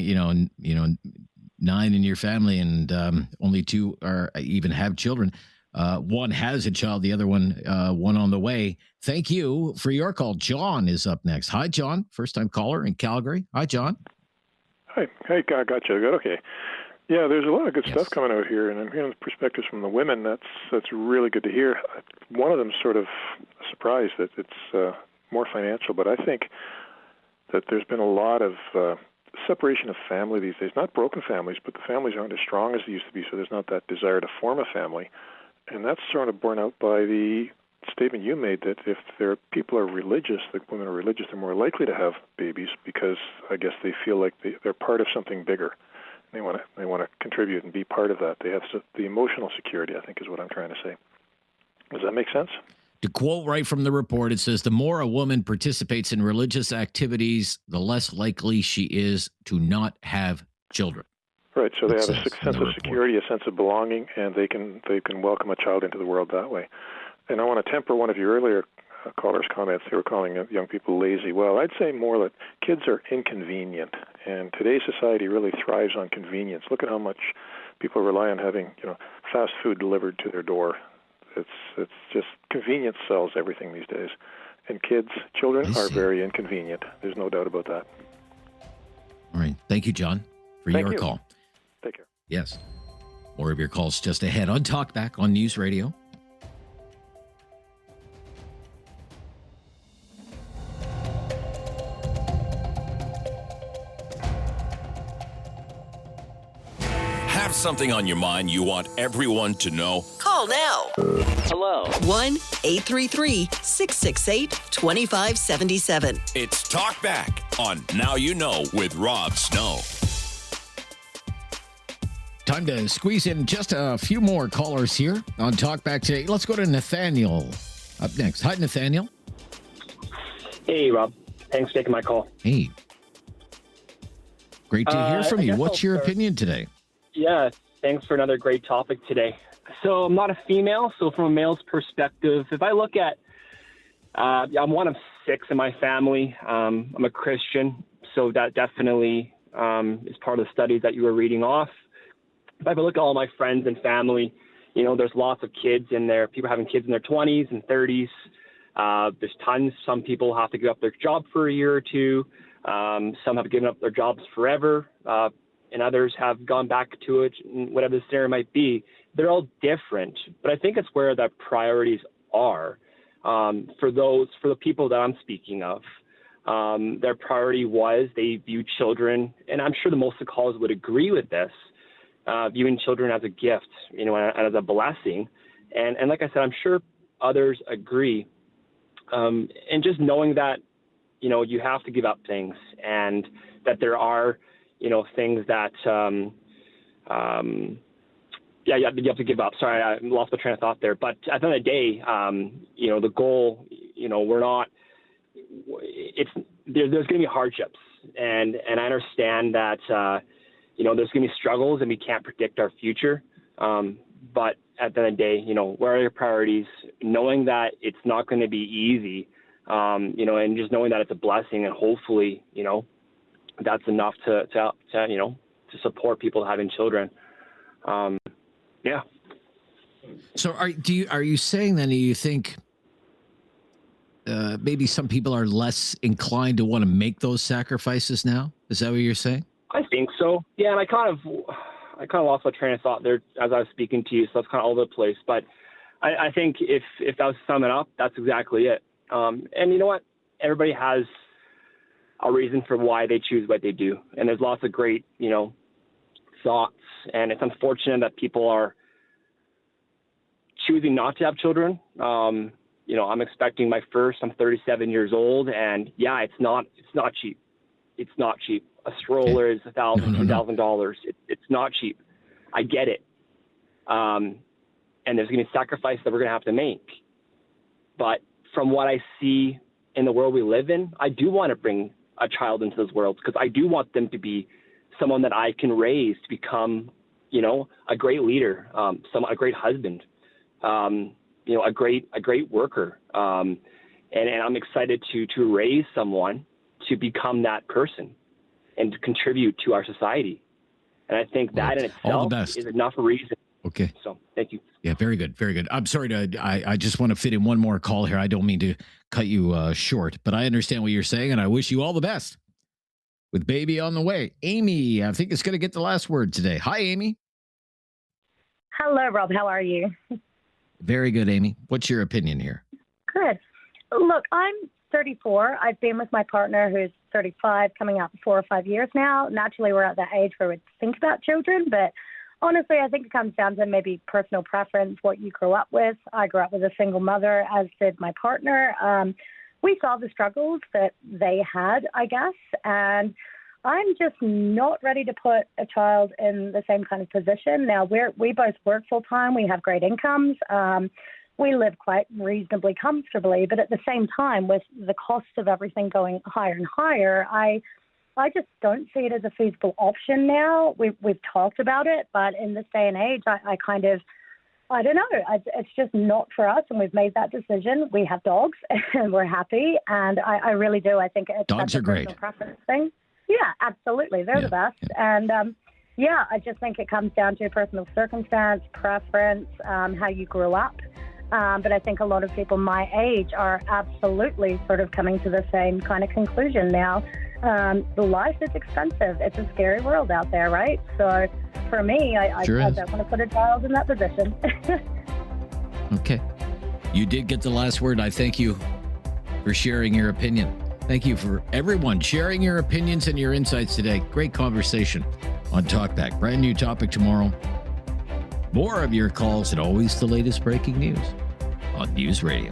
9 in your family, and only 2 are even have children. One has a child, the other one on the way. Thank you for your call. John is up next. Hi, John, first time caller in Calgary. Hi, John. Hi, I got you. Okay. Yeah, there's a lot of good stuff coming out here, and I'm hearing perspectives from the women. That's really good to hear. One of them's sort of surprised that it's more financial, but I think that there's been a lot of separation of family these days. Not broken families, but the families aren't as strong as they used to be, so there's not that desire to form a family. And that's sort of borne out by the statement you made that if people are religious, like women are religious, they're more likely to have babies because I guess they feel like they're part of something bigger. They want to contribute and be part of that. They have the emotional security, I think, is what I'm trying to say. Does that make sense? To quote right from the report, it says, the more a woman participates in religious activities, the less likely she is to not have children. Right, so they have a sense of security, a sense of belonging, and they can welcome a child into the world that way. And I want to temper one of your earlier callers' comments. They were calling young people lazy. Well, I'd say more that kids are inconvenient, and today's society really thrives on convenience. Look at how much people rely on having fast food delivered to their door. It's just convenience sells everything these days, and children are very inconvenient. There's no doubt about that. All right, thank you, John, for Thank your you. call. Take care. Yes. More of your calls just ahead on Talkback on News Radio. Have something on your mind you want everyone to know? Call now. Hello. 1-833-668-2577. It's Talkback on Now You Know with Rob Snow. Time to squeeze in just a few more callers here on Talkback today. Let's go to Nathaniel up next. Hi, Nathaniel. Hey, Rob. Thanks for taking my call. Hey. Great to hear from I you. guess What's I'll your start. opinion today? Yeah, thanks for another great topic today. So I'm not a female, so from a male's perspective, if I look at, I'm one of 6 in my family. I'm a Christian, so that definitely is part of the studies that you were reading off. If I look at all my friends and family, there's lots of kids in there, people having kids in their 20s and 30s. There's tons. Some people have to give up their job for a year or two. Some have given up their jobs forever. And others have gone back to it, whatever the scenario might be. They're all different, but I think it's where the priorities are. For the people that I'm speaking of, their priority was they view children, and I'm sure the most of the callers would agree with this, viewing children as a gift, and as a blessing. And like I said, I'm sure others agree. And just knowing that, you have to give up things, and that there are, things that, you have to give up. Sorry, I lost my train of thought there. But at the end of the day, the goal, we're not, there's going to be hardships. And I understand that, there's going to be struggles and we can't predict our future. But at the end of the day, where are your priorities? Knowing that it's not going to be easy, and just knowing that it's a blessing, and hopefully, that's enough to support people having children. Yeah. So are you saying then, do you think maybe some people are less inclined to want to make those sacrifices now? Is that what you're saying? I think so. Yeah, and I kind of lost my train of thought there as I was speaking to you, so that's kind of all over the place. But I think if that was to sum it up, that's exactly it. And you know what? Everybody has a reason for why they choose what they do. And there's lots of great, thoughts. And it's unfortunate that people are choosing not to have children. You know, I'm expecting my first. I'm 37 years old, and yeah, it's not cheap. It's not cheap. A stroller is $1,000, $2,000. It's not cheap. I get it. And there's going to be sacrifices that we're going to have to make. But from what I see in the world we live in, I do want to bring a child into this world because I do want them to be someone that I can raise to become, you know, a great leader, a great husband, you know, a great worker. And I'm excited to raise someone to become that person and to contribute to our society. And I think that in itself is enough reason. Okay. So thank you. Yeah, very good. Very good. I'm sorry I just want to fit in one more call here. I don't mean to cut you short, but I understand what you're saying, and I wish you all the best with baby on the way. Amy, I think it's going to get the last word today. Hi, Amy. Hello, Rob. How are you? Very good, Amy. What's your opinion here? Good. Look, I'm 34. I've been with my partner who's 35, coming up 4 or 5 years now. Naturally, we're at that age where we think about children, but honestly, I think it comes down to maybe personal preference, what you grew up with. I grew up with a single mother, as did my partner. We saw the struggles that they had, I guess, and I'm just not ready to put a child in the same kind of position. Now, we both work full-time. We have great incomes. We live quite reasonably comfortably, but at the same time, with the cost of everything going higher and higher, I just don't see it as a feasible option now. We've talked about it, but in this day and age, I don't know. It's just not for us, and we've made that decision. We have dogs, and we're happy, and I really do. I think Dogs are great. Personal preference thing. Yeah, absolutely. They're the best. And, I just think it comes down to personal circumstance, preference, how you grew up. But I think a lot of people my age are absolutely sort of coming to the same kind of conclusion now. Life is expensive. It's a scary world out there, right? So for me, I don't want to put a child in that position. Okay. You did get the last word. I thank you for sharing your opinion. Thank you for everyone sharing your opinions and your insights today. Great conversation on Talkback. Brand new topic tomorrow. More of your calls and always the latest breaking news on News Radio.